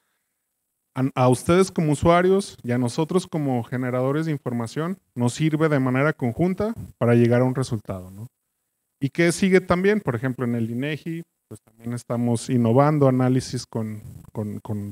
a ustedes como usuarios y a nosotros como generadores de información nos sirve de manera conjunta para llegar a un resultado, ¿no? ¿Y qué sigue también? Por ejemplo, en el INEGI, pues también estamos innovando análisis con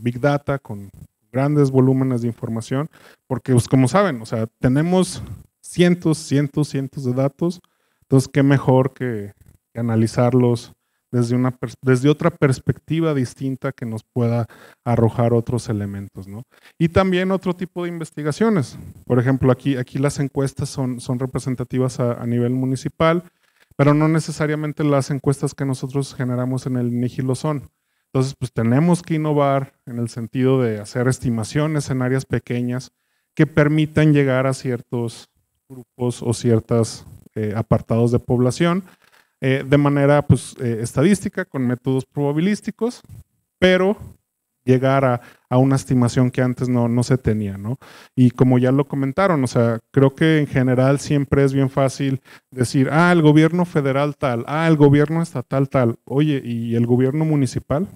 Big Data, con grandes volúmenes de información, porque pues, como saben, o sea, tenemos cientos de datos, entonces qué mejor que analizarlos desde otra perspectiva distinta que nos pueda arrojar otros elementos, ¿no? Y también otro tipo de investigaciones. Por ejemplo, aquí las encuestas son representativas a nivel municipal, pero no necesariamente las encuestas que nosotros generamos en el INEGI lo son. Entonces, pues tenemos que innovar en el sentido de hacer estimaciones en áreas pequeñas que permitan llegar a ciertos grupos o ciertos apartados de población de manera pues, estadística, con métodos probabilísticos, pero llegar a una estimación que antes no se tenía, ¿no? Y como ya lo comentaron, o sea, creo que en general siempre es bien fácil decir, el gobierno federal tal, el gobierno estatal tal, oye, ¿y el gobierno municipal?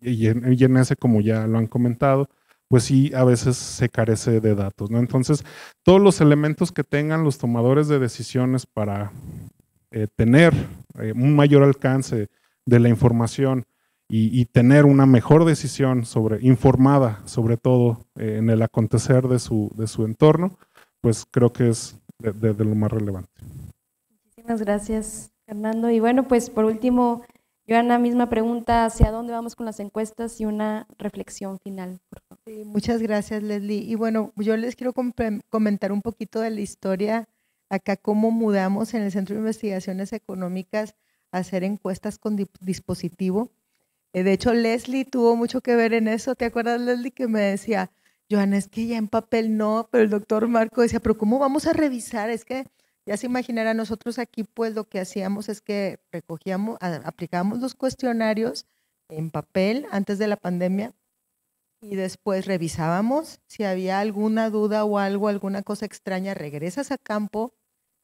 Y en ese, como ya lo han comentado, pues sí, a veces se carece de datos, ¿no? Entonces, todos los elementos que tengan los tomadores de decisiones para tener un mayor alcance de la información y tener una mejor decisión informada, sobre todo en el acontecer de su entorno, pues creo que es de lo más relevante. Muchísimas gracias, Fernando. Y bueno, pues por último, Joana, misma pregunta, ¿hacia dónde vamos con las encuestas y una reflexión final, por favor? Sí, muchas gracias, Leslie. Y bueno, yo les quiero comentar un poquito de la historia acá, cómo mudamos en el Centro de Investigaciones Económicas a hacer encuestas con dispositivo. De hecho, Leslie tuvo mucho que ver en eso. ¿Te acuerdas, Leslie, que me decía, Joana, es que ya en papel no, pero el doctor Marco decía, pero ¿cómo vamos a revisar? Es que ya se imaginarán, nosotros aquí pues lo que hacíamos es que aplicábamos los cuestionarios en papel antes de la pandemia y después revisábamos si había alguna duda o alguna cosa extraña, regresas a campo,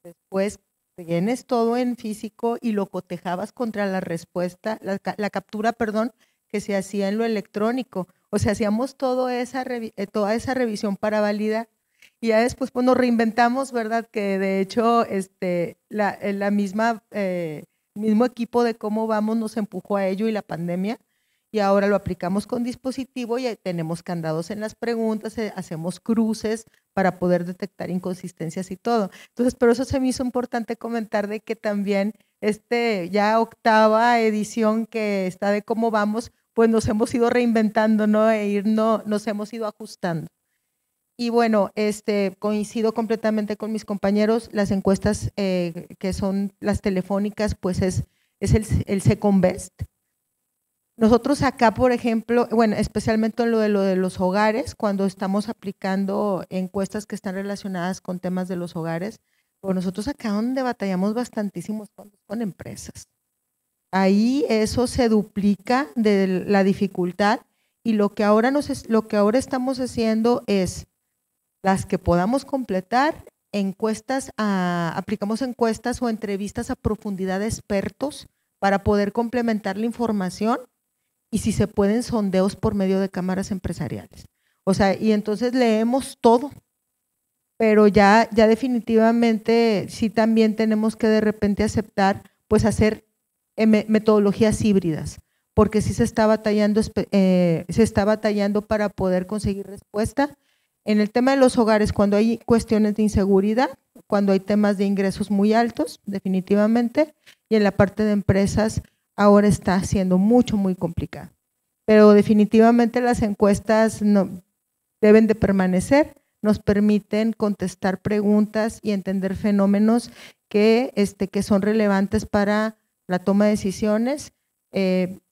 después tienes todo en físico y lo cotejabas contra la respuesta, la captura, perdón, que se hacía en lo electrónico. O sea, hacíamos toda esa revisión para validar. Y ya después pues, nos reinventamos, ¿verdad? Que de hecho mismo equipo de Cómo Vamos nos empujó a ello y la pandemia. Y ahora lo aplicamos con dispositivo y tenemos candados en las preguntas, hacemos cruces para poder detectar inconsistencias y todo. Entonces, pero eso se me hizo importante comentar de que también ya 8ª edición que está de Cómo Vamos, pues nos hemos ido reinventando, ¿no? Nos hemos ido ajustando. Y bueno, coincido completamente con mis compañeros, las encuestas que son las telefónicas, pues es el Second Best. Nosotros acá, por ejemplo, bueno, especialmente en lo de los hogares, cuando estamos aplicando encuestas que están relacionadas con temas de los hogares, pues nosotros acá donde batallamos bastantísimos con empresas. Ahí eso se duplica de la dificultad y lo que ahora estamos haciendo es las que podamos completar, aplicamos encuestas o entrevistas a profundidad de expertos para poder complementar la información y si se pueden sondeos por medio de cámaras empresariales. O sea, y entonces leemos todo, pero ya definitivamente sí también tenemos que de repente aceptar, pues hacer metodologías híbridas, porque sí se está batallando para poder conseguir respuesta. En el tema de los hogares, cuando hay cuestiones de inseguridad, cuando hay temas de ingresos muy altos, definitivamente, y en la parte de empresas, ahora está siendo muy complicado. Pero definitivamente las encuestas no, deben de permanecer, nos permiten contestar preguntas y entender fenómenos que son relevantes para la toma de decisiones,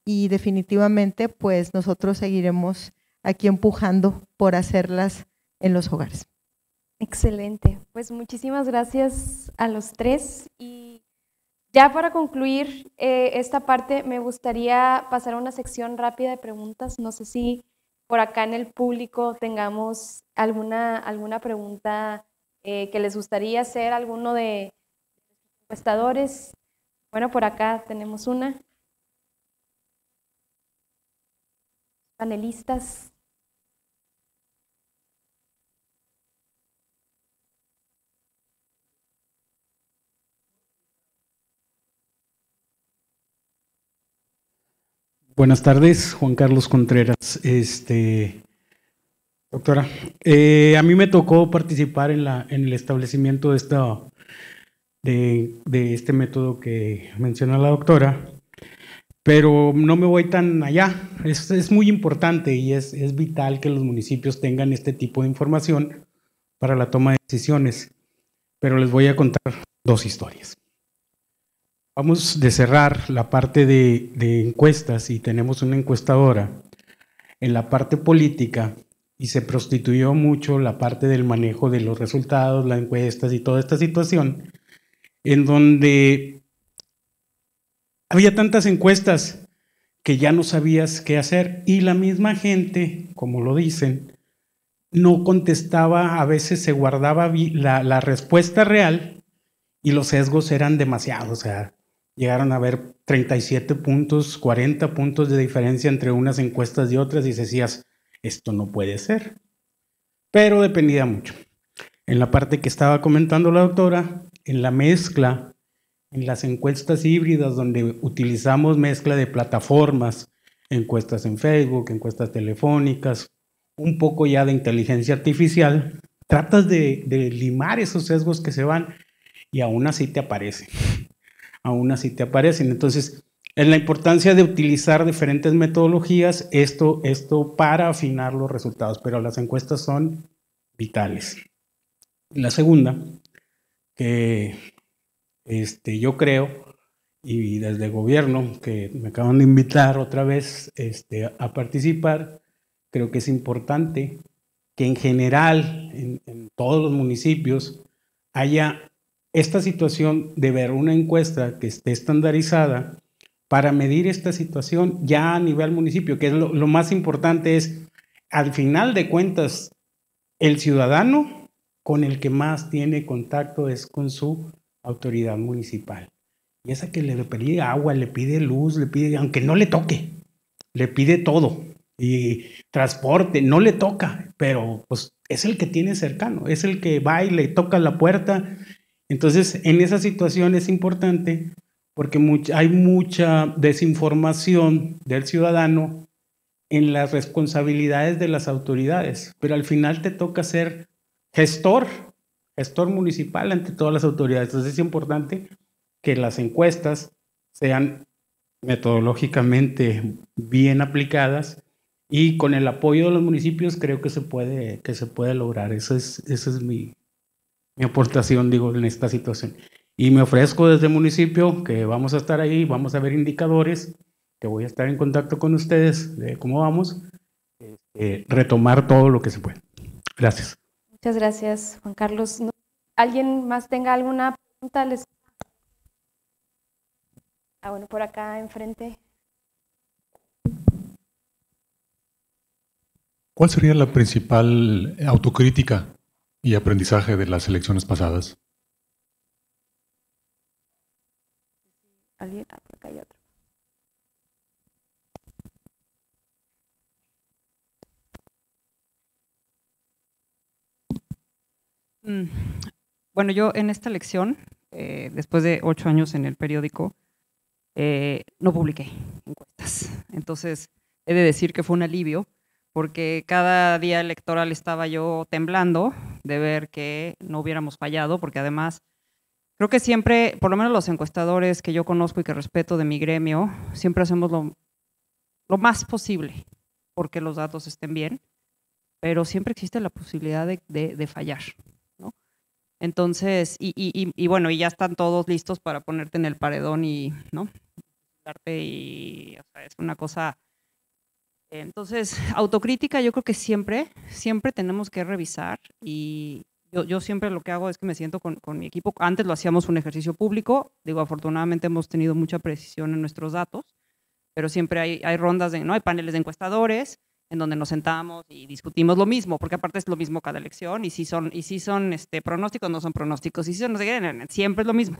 y definitivamente pues nosotros seguiremos aquí empujando por hacerlas en los hogares. Excelente, pues muchísimas gracias a los tres, y ya para concluir esta parte me gustaría pasar a una sección rápida de preguntas. No sé si por acá en el público tengamos alguna pregunta que les gustaría hacer a alguno de los encuestadores. Bueno, por acá tenemos una. Panelistas. Buenas tardes, Juan Carlos Contreras. Doctora, a mí me tocó participar en el establecimiento de este método que menciona la doctora, pero no me voy tan allá. Es muy importante y es vital que los municipios tengan este tipo de información para la toma de decisiones, pero les voy a contar dos historias. Vamos de cerrar la parte de encuestas y tenemos una encuestadora en la parte política y se prostituyó mucho la parte del manejo de los resultados, las encuestas y toda esta situación, en donde había tantas encuestas que ya no sabías qué hacer y la misma gente, como lo dicen, no contestaba, a veces se guardaba la respuesta real y los sesgos eran demasiados, o sea, llegaron a haber 37 puntos, 40 puntos de diferencia entre unas encuestas y otras y decías, esto no puede ser. Pero dependía mucho. En la parte que estaba comentando la doctora, en la mezcla, en las encuestas híbridas donde utilizamos mezcla de plataformas, encuestas en Facebook, encuestas telefónicas, un poco ya de inteligencia artificial, tratas de limar esos sesgos que se van y aún así te aparecen. Aún así te aparecen. Entonces, es la importancia de utilizar diferentes metodologías, esto para afinar los resultados, pero las encuestas son vitales. La segunda, que yo creo, y desde el gobierno, que me acaban de invitar otra vez a participar, creo que es importante que en general, en todos los municipios, haya esta situación de ver una encuesta que esté estandarizada para medir esta situación ya a nivel municipio, que es lo más importante es, al final de cuentas, el ciudadano con el que más tiene contacto es con su autoridad municipal. Y esa que le pide agua, le pide luz, le pide, aunque no le toque, le pide todo. Y transporte, no le toca, pero pues es el que tiene cercano, es el que va y le toca la puerta. Entonces, en esa situación es importante porque hay mucha desinformación del ciudadano en las responsabilidades de las autoridades, pero al final te toca ser gestor municipal ante todas las autoridades. Entonces es importante que las encuestas sean metodológicamente bien aplicadas y con el apoyo de los municipios creo que se puede lograr. Esa es mi aportación, digo, en esta situación. Y me ofrezco desde el municipio que vamos a estar ahí, vamos a ver indicadores, que voy a estar en contacto con ustedes de cómo vamos, retomar todo lo que se puede. Gracias. Muchas gracias, Juan Carlos. ¿Alguien más tenga alguna pregunta? Bueno, por acá enfrente. ¿Cuál sería la principal autocrítica y aprendizaje de las elecciones pasadas? ¿Alguien? Por acá hay otro. Bueno, yo en esta elección, después de 8 años en el periódico, no publiqué encuestas. Entonces, he de decir que fue un alivio, porque cada día electoral estaba yo temblando de ver que no hubiéramos fallado, porque además Creo que siempre, por lo menos los encuestadores que yo conozco y que respeto de mi gremio, siempre hacemos lo más posible porque los datos estén bien, pero siempre existe la posibilidad de fallar, ¿no? Entonces, bueno, y ya están todos listos para ponerte en el paredón y, ¿no? Y, o sea, es una cosa. Entonces, autocrítica yo creo que siempre tenemos que revisar, y yo siempre lo que hago es que me siento con mi equipo. Antes lo hacíamos un ejercicio público, digo, afortunadamente hemos tenido mucha precisión en nuestros datos, pero siempre hay rondas, ¿no? Hay paneles de encuestadores en donde nos sentamos y discutimos lo mismo, porque aparte es lo mismo cada elección, y si son pronósticos, no son pronósticos, y si son, no sé qué, siempre es lo mismo.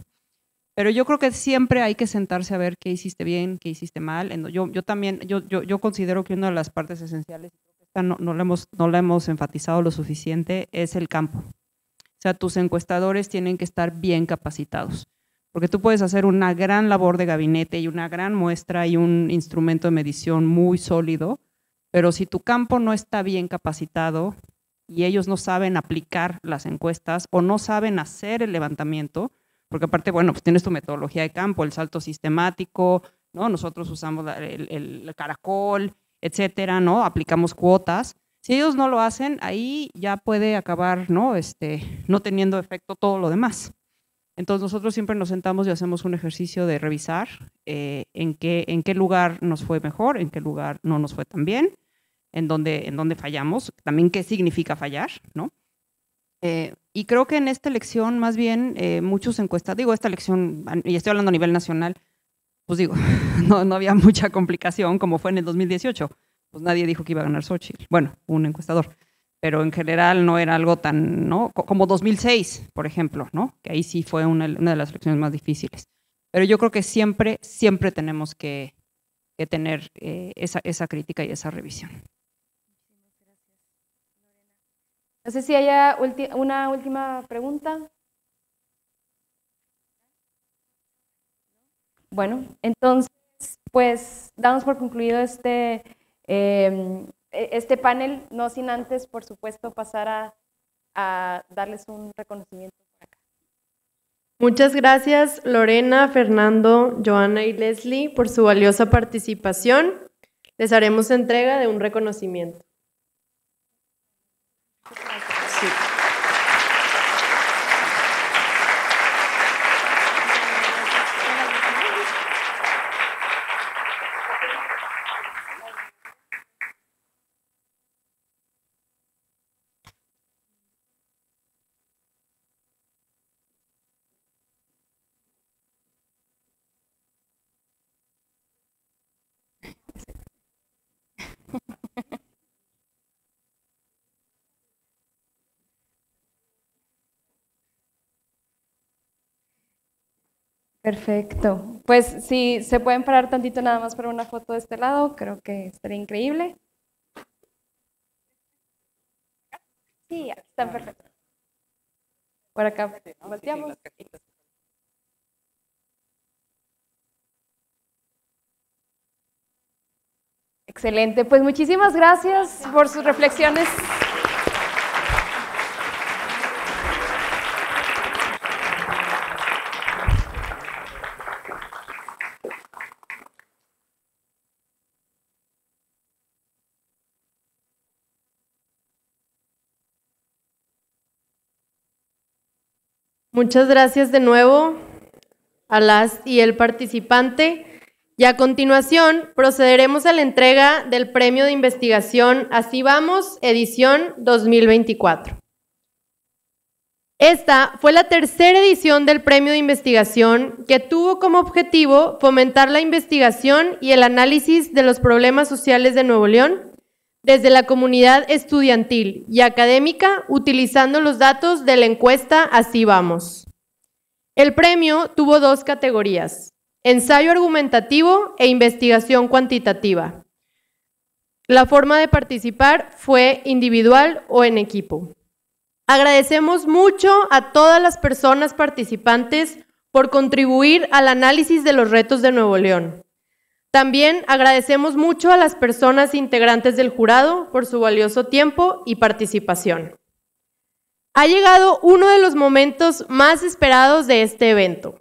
Pero yo creo que siempre hay que sentarse a ver qué hiciste bien, qué hiciste mal. Yo considero que una de las partes esenciales, no la hemos enfatizado lo suficiente, es el campo. O sea, tus encuestadores tienen que estar bien capacitados, porque tú puedes hacer una gran labor de gabinete y una gran muestra y un instrumento de medición muy sólido, pero si tu campo no está bien capacitado y ellos no saben aplicar las encuestas o no saben hacer el levantamiento, porque aparte, bueno, pues tienes tu metodología de campo, el salto sistemático, ¿no? Nosotros usamos el caracol, etcétera, ¿no? Aplicamos cuotas. Si ellos no lo hacen, ahí ya puede acabar, ¿no? No teniendo efecto todo lo demás. Entonces nosotros siempre nos sentamos y hacemos un ejercicio de revisar en qué lugar nos fue mejor, en qué lugar no nos fue tan bien, en dónde fallamos, también qué significa fallar, ¿no? Y creo que en esta elección, más bien, muchos encuestas, digo, esta elección, y estoy hablando a nivel nacional, pues digo, no había mucha complicación como fue en el 2018. Pues nadie dijo que iba a ganar Xóchitl. Bueno, un encuestador. Pero en general no era algo tan, ¿no? Como 2006, por ejemplo, ¿no? Que ahí sí fue una de las elecciones más difíciles. Pero yo creo que siempre tenemos que tener esa crítica y esa revisión. No sé si haya una última pregunta. Bueno, entonces, pues damos por concluido este panel, no sin antes, por supuesto, pasar a darles un reconocimiento por acá. Muchas gracias, Lorena, Fernando, Joana y Leslie, por su valiosa participación. Les haremos entrega de un reconocimiento. Sí. Perfecto. Pues si se pueden parar tantito nada más para una foto de este lado, creo que estaría increíble. Sí, aquí están perfectos. Por acá volteamos. Excelente, pues muchísimas gracias por sus reflexiones. Muchas gracias de nuevo a las y el participante. Y a continuación procederemos a la entrega del Premio de Investigación Así Vamos, edición 2024. Esta fue la tercera edición del Premio de Investigación que tuvo como objetivo fomentar la investigación y el análisis de los problemas sociales de Nuevo León desde la comunidad estudiantil y académica, utilizando los datos de la encuesta Así Vamos. El premio tuvo dos categorías: ensayo argumentativo e investigación cuantitativa. La forma de participar fue individual o en equipo. Agradecemos mucho a todas las personas participantes por contribuir al análisis de los retos de Nuevo León. También agradecemos mucho a las personas integrantes del jurado por su valioso tiempo y participación. Ha llegado uno de los momentos más esperados de este evento.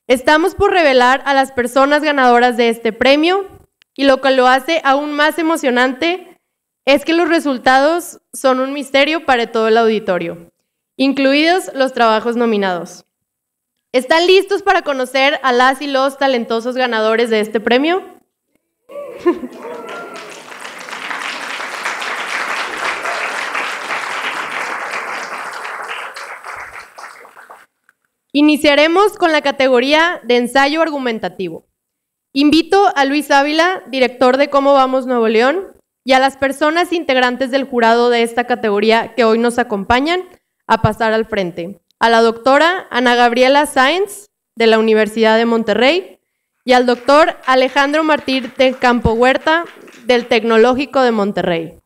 Estamos por revelar a las personas ganadoras de este premio y lo que lo hace aún más emocionante es que los resultados son un misterio para todo el auditorio, incluidos los trabajos nominados. ¿Están listos para conocer a las y los talentosos ganadores de este premio? Iniciaremos con la categoría de ensayo argumentativo. Invito a Luis Ávila, director de Cómo Vamos Nuevo León, y a las personas integrantes del jurado de esta categoría que hoy nos acompañan a pasar al frente. A la doctora Ana Gabriela Sáenz, de la Universidad de Monterrey, y al doctor Alejandro Martín de Campo Huerta, del Tecnológico de Monterrey.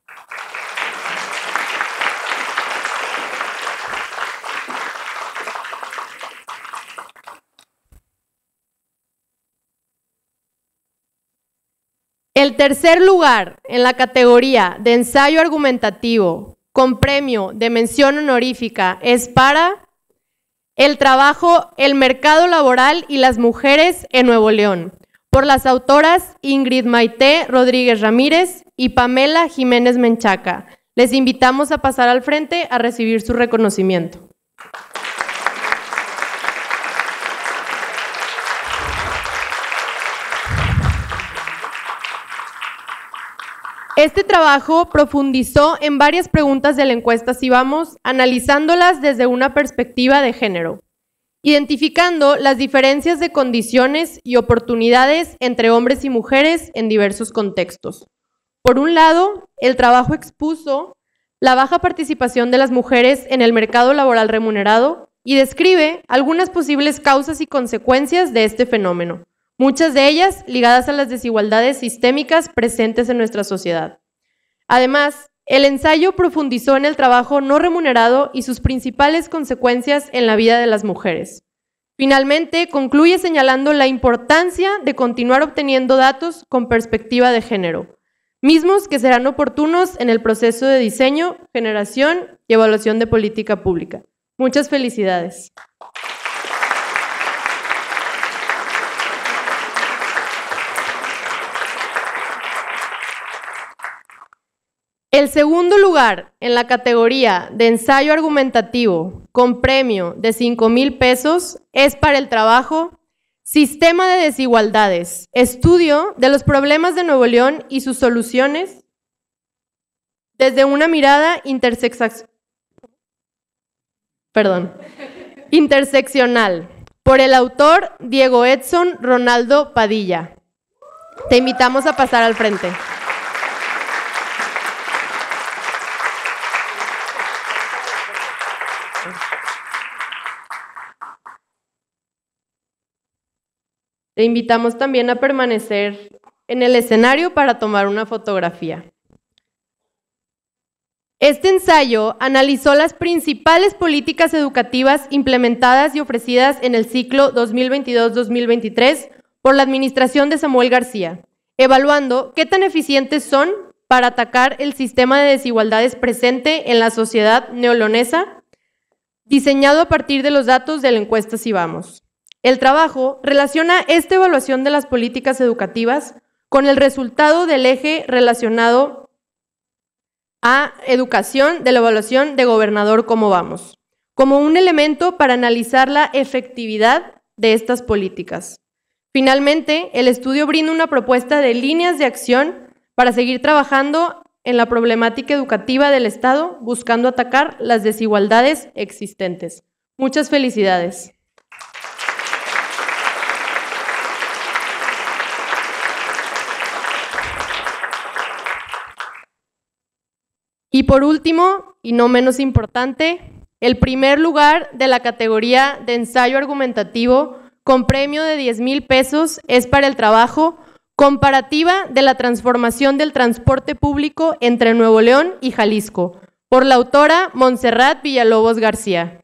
El tercer lugar en la categoría de ensayo argumentativo con premio de mención honorífica es para el trabajo El mercado laboral y las mujeres en Nuevo León, por las autoras Ingrid Maite Rodríguez Ramírez y Pamela Jiménez Menchaca. Les invitamos a pasar al frente a recibir su reconocimiento. Este trabajo profundizó en varias preguntas de la encuesta Si Vamos, analizándolas desde una perspectiva de género, identificando las diferencias de condiciones y oportunidades entre hombres y mujeres en diversos contextos. Por un lado, el trabajo expuso la baja participación de las mujeres en el mercado laboral remunerado y describe algunas posibles causas y consecuencias de este fenómeno, muchas de ellas ligadas a las desigualdades sistémicas presentes en nuestra sociedad. Además, el ensayo profundizó en el trabajo no remunerado y sus principales consecuencias en la vida de las mujeres. Finalmente, concluye señalando la importancia de continuar obteniendo datos con perspectiva de género, mismos que serán oportunos en el proceso de diseño, generación y evaluación de política pública. Muchas felicidades. El segundo lugar en la categoría de ensayo argumentativo con premio de 5,000 pesos es para el trabajo Sistema de Desigualdades, estudio de los problemas de Nuevo León y sus soluciones desde una mirada interseccional, por el autor Diego Edson Ronaldo Padilla. Te invitamos a pasar al frente. Te invitamos también a permanecer en el escenario para tomar una fotografía. Este ensayo analizó las principales políticas educativas implementadas y ofrecidas en el ciclo 2022-2023 por la administración de Samuel García, evaluando qué tan eficientes son para atacar el sistema de desigualdades presente en la sociedad neoleonesa, diseñado a partir de los datos de la encuesta Si Vamos. El trabajo relaciona esta evaluación de las políticas educativas con el resultado del eje relacionado a educación de la evaluación de Gobernador Cómo Vamos, como un elemento para analizar la efectividad de estas políticas. Finalmente, el estudio brinda una propuesta de líneas de acción para seguir trabajando en la problemática educativa del Estado, buscando atacar las desigualdades existentes. Muchas felicidades. Y por último, y no menos importante, el primer lugar de la categoría de ensayo argumentativo con premio de 10,000 pesos es para el trabajo Comparativa de la transformación del transporte público entre Nuevo León y Jalisco, por la autora Montserrat Villalobos García.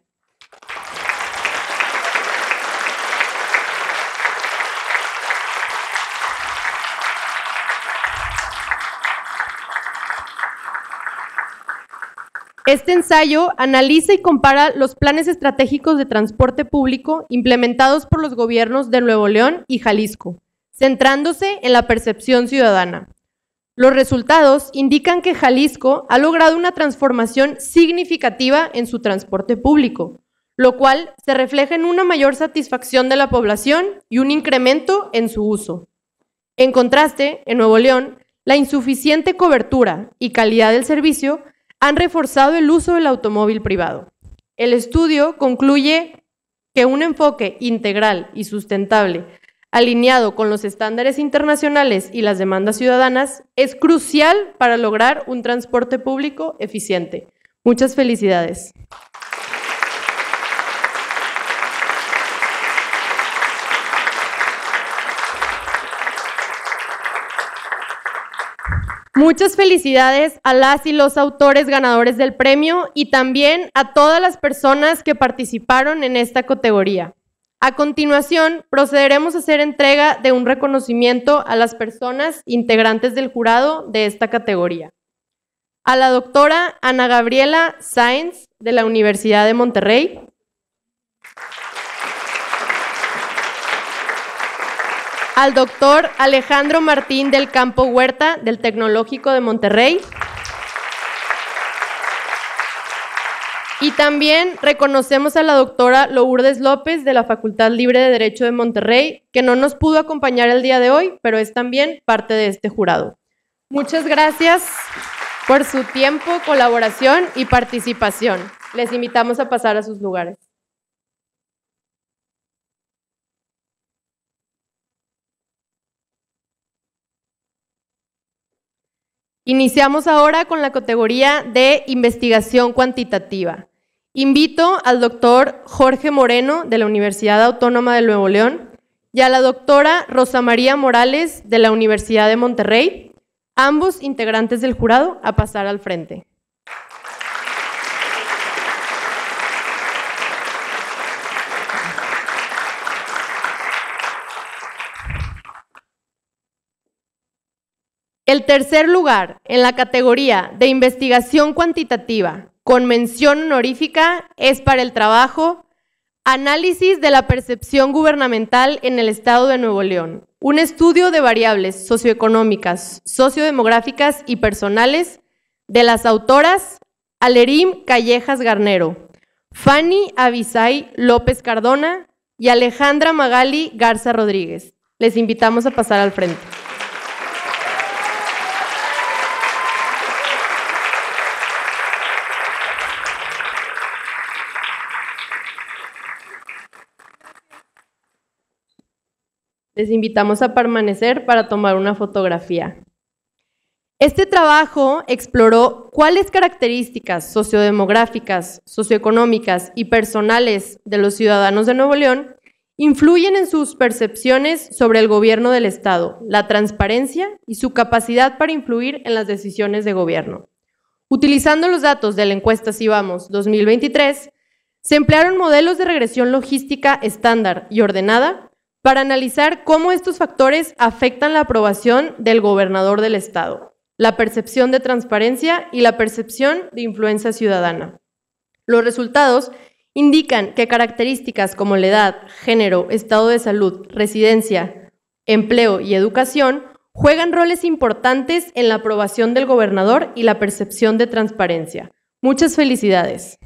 Este ensayo analiza y compara los planes estratégicos de transporte público implementados por los gobiernos de Nuevo León y Jalisco, centrándose en la percepción ciudadana. Los resultados indican que Jalisco ha logrado una transformación significativa en su transporte público, lo cual se refleja en una mayor satisfacción de la población y un incremento en su uso. En contraste, en Nuevo León, la insuficiente cobertura y calidad del servicio han reforzado el uso del automóvil privado. El estudio concluye que un enfoque integral y sustentable, alineado con los estándares internacionales y las demandas ciudadanas, es crucial para lograr un transporte público eficiente. Muchas felicidades. Muchas felicidades a las y los autores ganadores del premio y también a todas las personas que participaron en esta categoría. A continuación, procederemos a hacer entrega de un reconocimiento a las personas integrantes del jurado de esta categoría. A la doctora Ana Gabriela Sáenz, de la Universidad de Monterrey. Al doctor Alejandro Martín del Campo Huerta, del Tecnológico de Monterrey. Y también reconocemos a la doctora Lourdes López, de la Facultad Libre de Derecho de Monterrey, que no nos pudo acompañar el día de hoy, pero es también parte de este jurado. Muchas gracias por su tiempo, colaboración y participación. Les invitamos a pasar a sus lugares. Iniciamos ahora con la categoría de investigación cuantitativa. Invito al doctor Jorge Moreno, de la Universidad Autónoma de Nuevo León, y a la doctora Rosa María Morales, de la Universidad de Monterrey, ambos integrantes del jurado, a pasar al frente. El tercer lugar en la categoría de investigación cuantitativa con mención honorífica es para el trabajo Análisis de la percepción gubernamental en el Estado de Nuevo León, un estudio de variables socioeconómicas, sociodemográficas y personales de las autoras Alerim Callejas Garnero, Fanny Avisay López Cardona y Alejandra Magali Garza Rodríguez. Les invitamos a pasar al frente. Les invitamos a permanecer para tomar una fotografía. Este trabajo exploró cuáles características sociodemográficas, socioeconómicas y personales de los ciudadanos de Nuevo León influyen en sus percepciones sobre el gobierno del Estado, la transparencia y su capacidad para influir en las decisiones de gobierno. Utilizando los datos de la encuesta SIVAMOS 2023, se emplearon modelos de regresión logística estándar y ordenada para analizar cómo estos factores afectan la aprobación del gobernador del Estado, la percepción de transparencia y la percepción de influencia ciudadana. Los resultados indican que características como la edad, género, estado de salud, residencia, empleo y educación juegan roles importantes en la aprobación del gobernador y la percepción de transparencia. Muchas felicidades.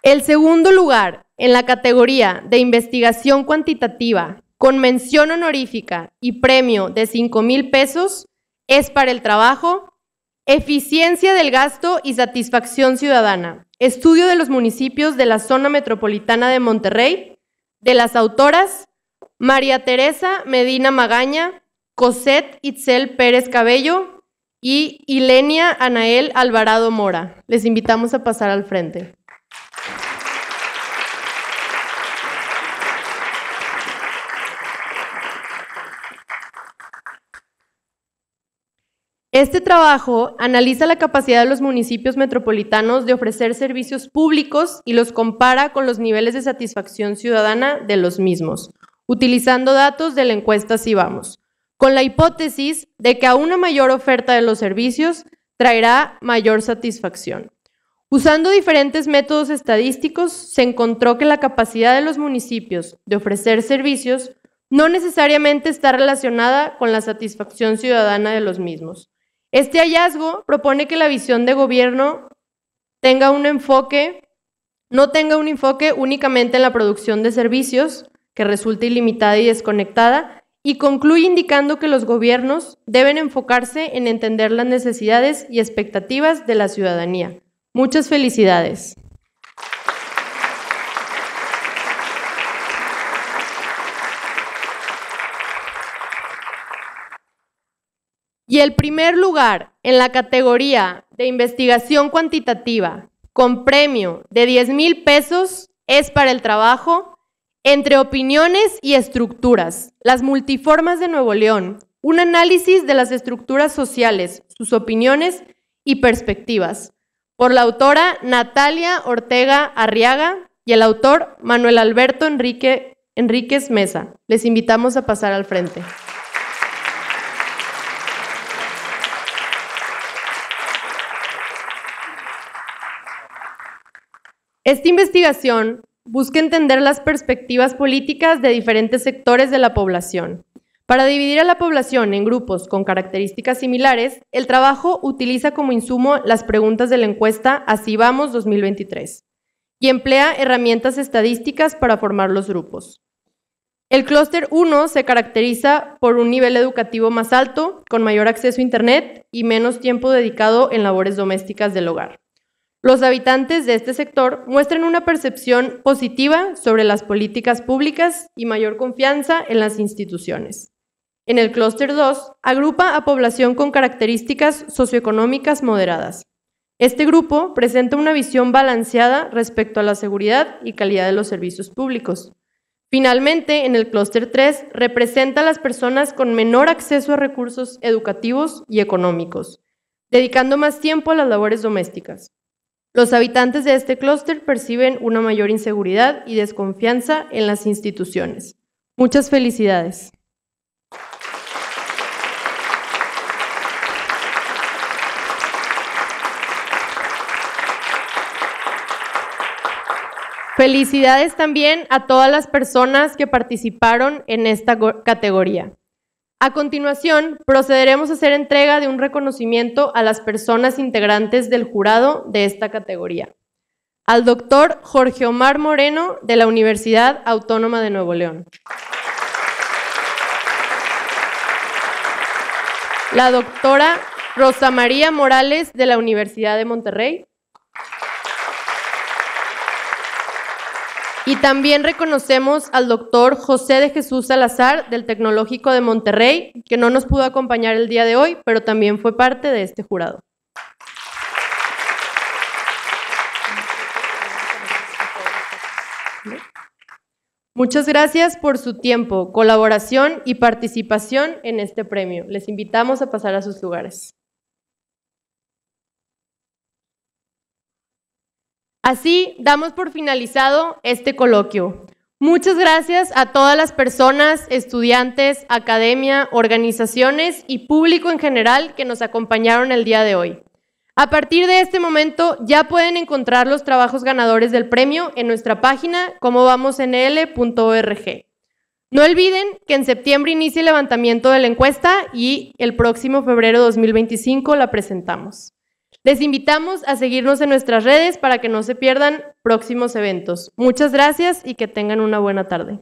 El segundo lugar en la categoría de investigación cuantitativa con mención honorífica y premio de 5,000 pesos es para el trabajo Eficiencia del gasto y satisfacción ciudadana, estudio de los municipios de la zona metropolitana de Monterrey, de las autoras María Teresa Medina Magaña, Cosette Itzel Pérez Cabello y Ilenia Anael Alvarado Mora. Les invitamos a pasar al frente. Este trabajo analiza la capacidad de los municipios metropolitanos de ofrecer servicios públicos y los compara con los niveles de satisfacción ciudadana de los mismos. utilizando datos de la encuesta SIVAMOS, con la hipótesis de que a una mayor oferta de los servicios traerá mayor satisfacción. Usando diferentes métodos estadísticos, se encontró que la capacidad de los municipios de ofrecer servicios no necesariamente está relacionada con la satisfacción ciudadana de los mismos. Este hallazgo propone que la visión de gobierno no tenga un enfoque únicamente en la producción de servicios, que resulta ilimitada y desconectada, y concluye indicando que los gobiernos deben enfocarse en entender las necesidades y expectativas de la ciudadanía. Muchas felicidades. Y el primer lugar en la categoría de investigación cuantitativa con premio de 10,000 pesos es para el trabajo Entre opiniones y estructuras, las multiformas de Nuevo León, un análisis de las estructuras sociales, sus opiniones y perspectivas, por la autora Natalia Ortega Arriaga y el autor Manuel Alberto Enríquez Mesa. Les invitamos a pasar al frente. Esta investigación busca entender las perspectivas políticas de diferentes sectores de la población. Para dividir a la población en grupos con características similares, el trabajo utiliza como insumo las preguntas de la encuesta Así Vamos 2023 y emplea herramientas estadísticas para formar los grupos. El clúster 1 se caracteriza por un nivel educativo más alto, con mayor acceso a Internet y menos tiempo dedicado en labores domésticas del hogar. Los habitantes de este sector muestran una percepción positiva sobre las políticas públicas y mayor confianza en las instituciones. En el clúster 2, agrupa a población con características socioeconómicas moderadas. Este grupo presenta una visión balanceada respecto a la seguridad y calidad de los servicios públicos. Finalmente, en el clúster 3, representa a las personas con menor acceso a recursos educativos y económicos, dedicando más tiempo a las labores domésticas. Los habitantes de este clúster perciben una mayor inseguridad y desconfianza en las instituciones. Muchas felicidades. Felicidades también a todas las personas que participaron en esta categoría. A continuación, procederemos a hacer entrega de un reconocimiento a las personas integrantes del jurado de esta categoría. Al doctor Jorge Omar Moreno, de la Universidad Autónoma de Nuevo León. La doctora Rosa María Morales, de la Universidad de Monterrey. Y también reconocemos al doctor José de Jesús Salazar, del Tecnológico de Monterrey, que no nos pudo acompañar el día de hoy, pero también fue parte de este jurado. Muchas gracias por su tiempo, colaboración y participación en este premio. Les invitamos a pasar a sus lugares. Así damos por finalizado este coloquio. Muchas gracias a todas las personas, estudiantes, academia, organizaciones y público en general que nos acompañaron el día de hoy. A partir de este momento ya pueden encontrar los trabajos ganadores del premio en nuestra página comovamosnl.org. No olviden que en septiembre inicia el levantamiento de la encuesta y el próximo febrero de 2025 la presentamos. Les invitamos a seguirnos en nuestras redes para que no se pierdan próximos eventos. Muchas gracias y que tengan una buena tarde.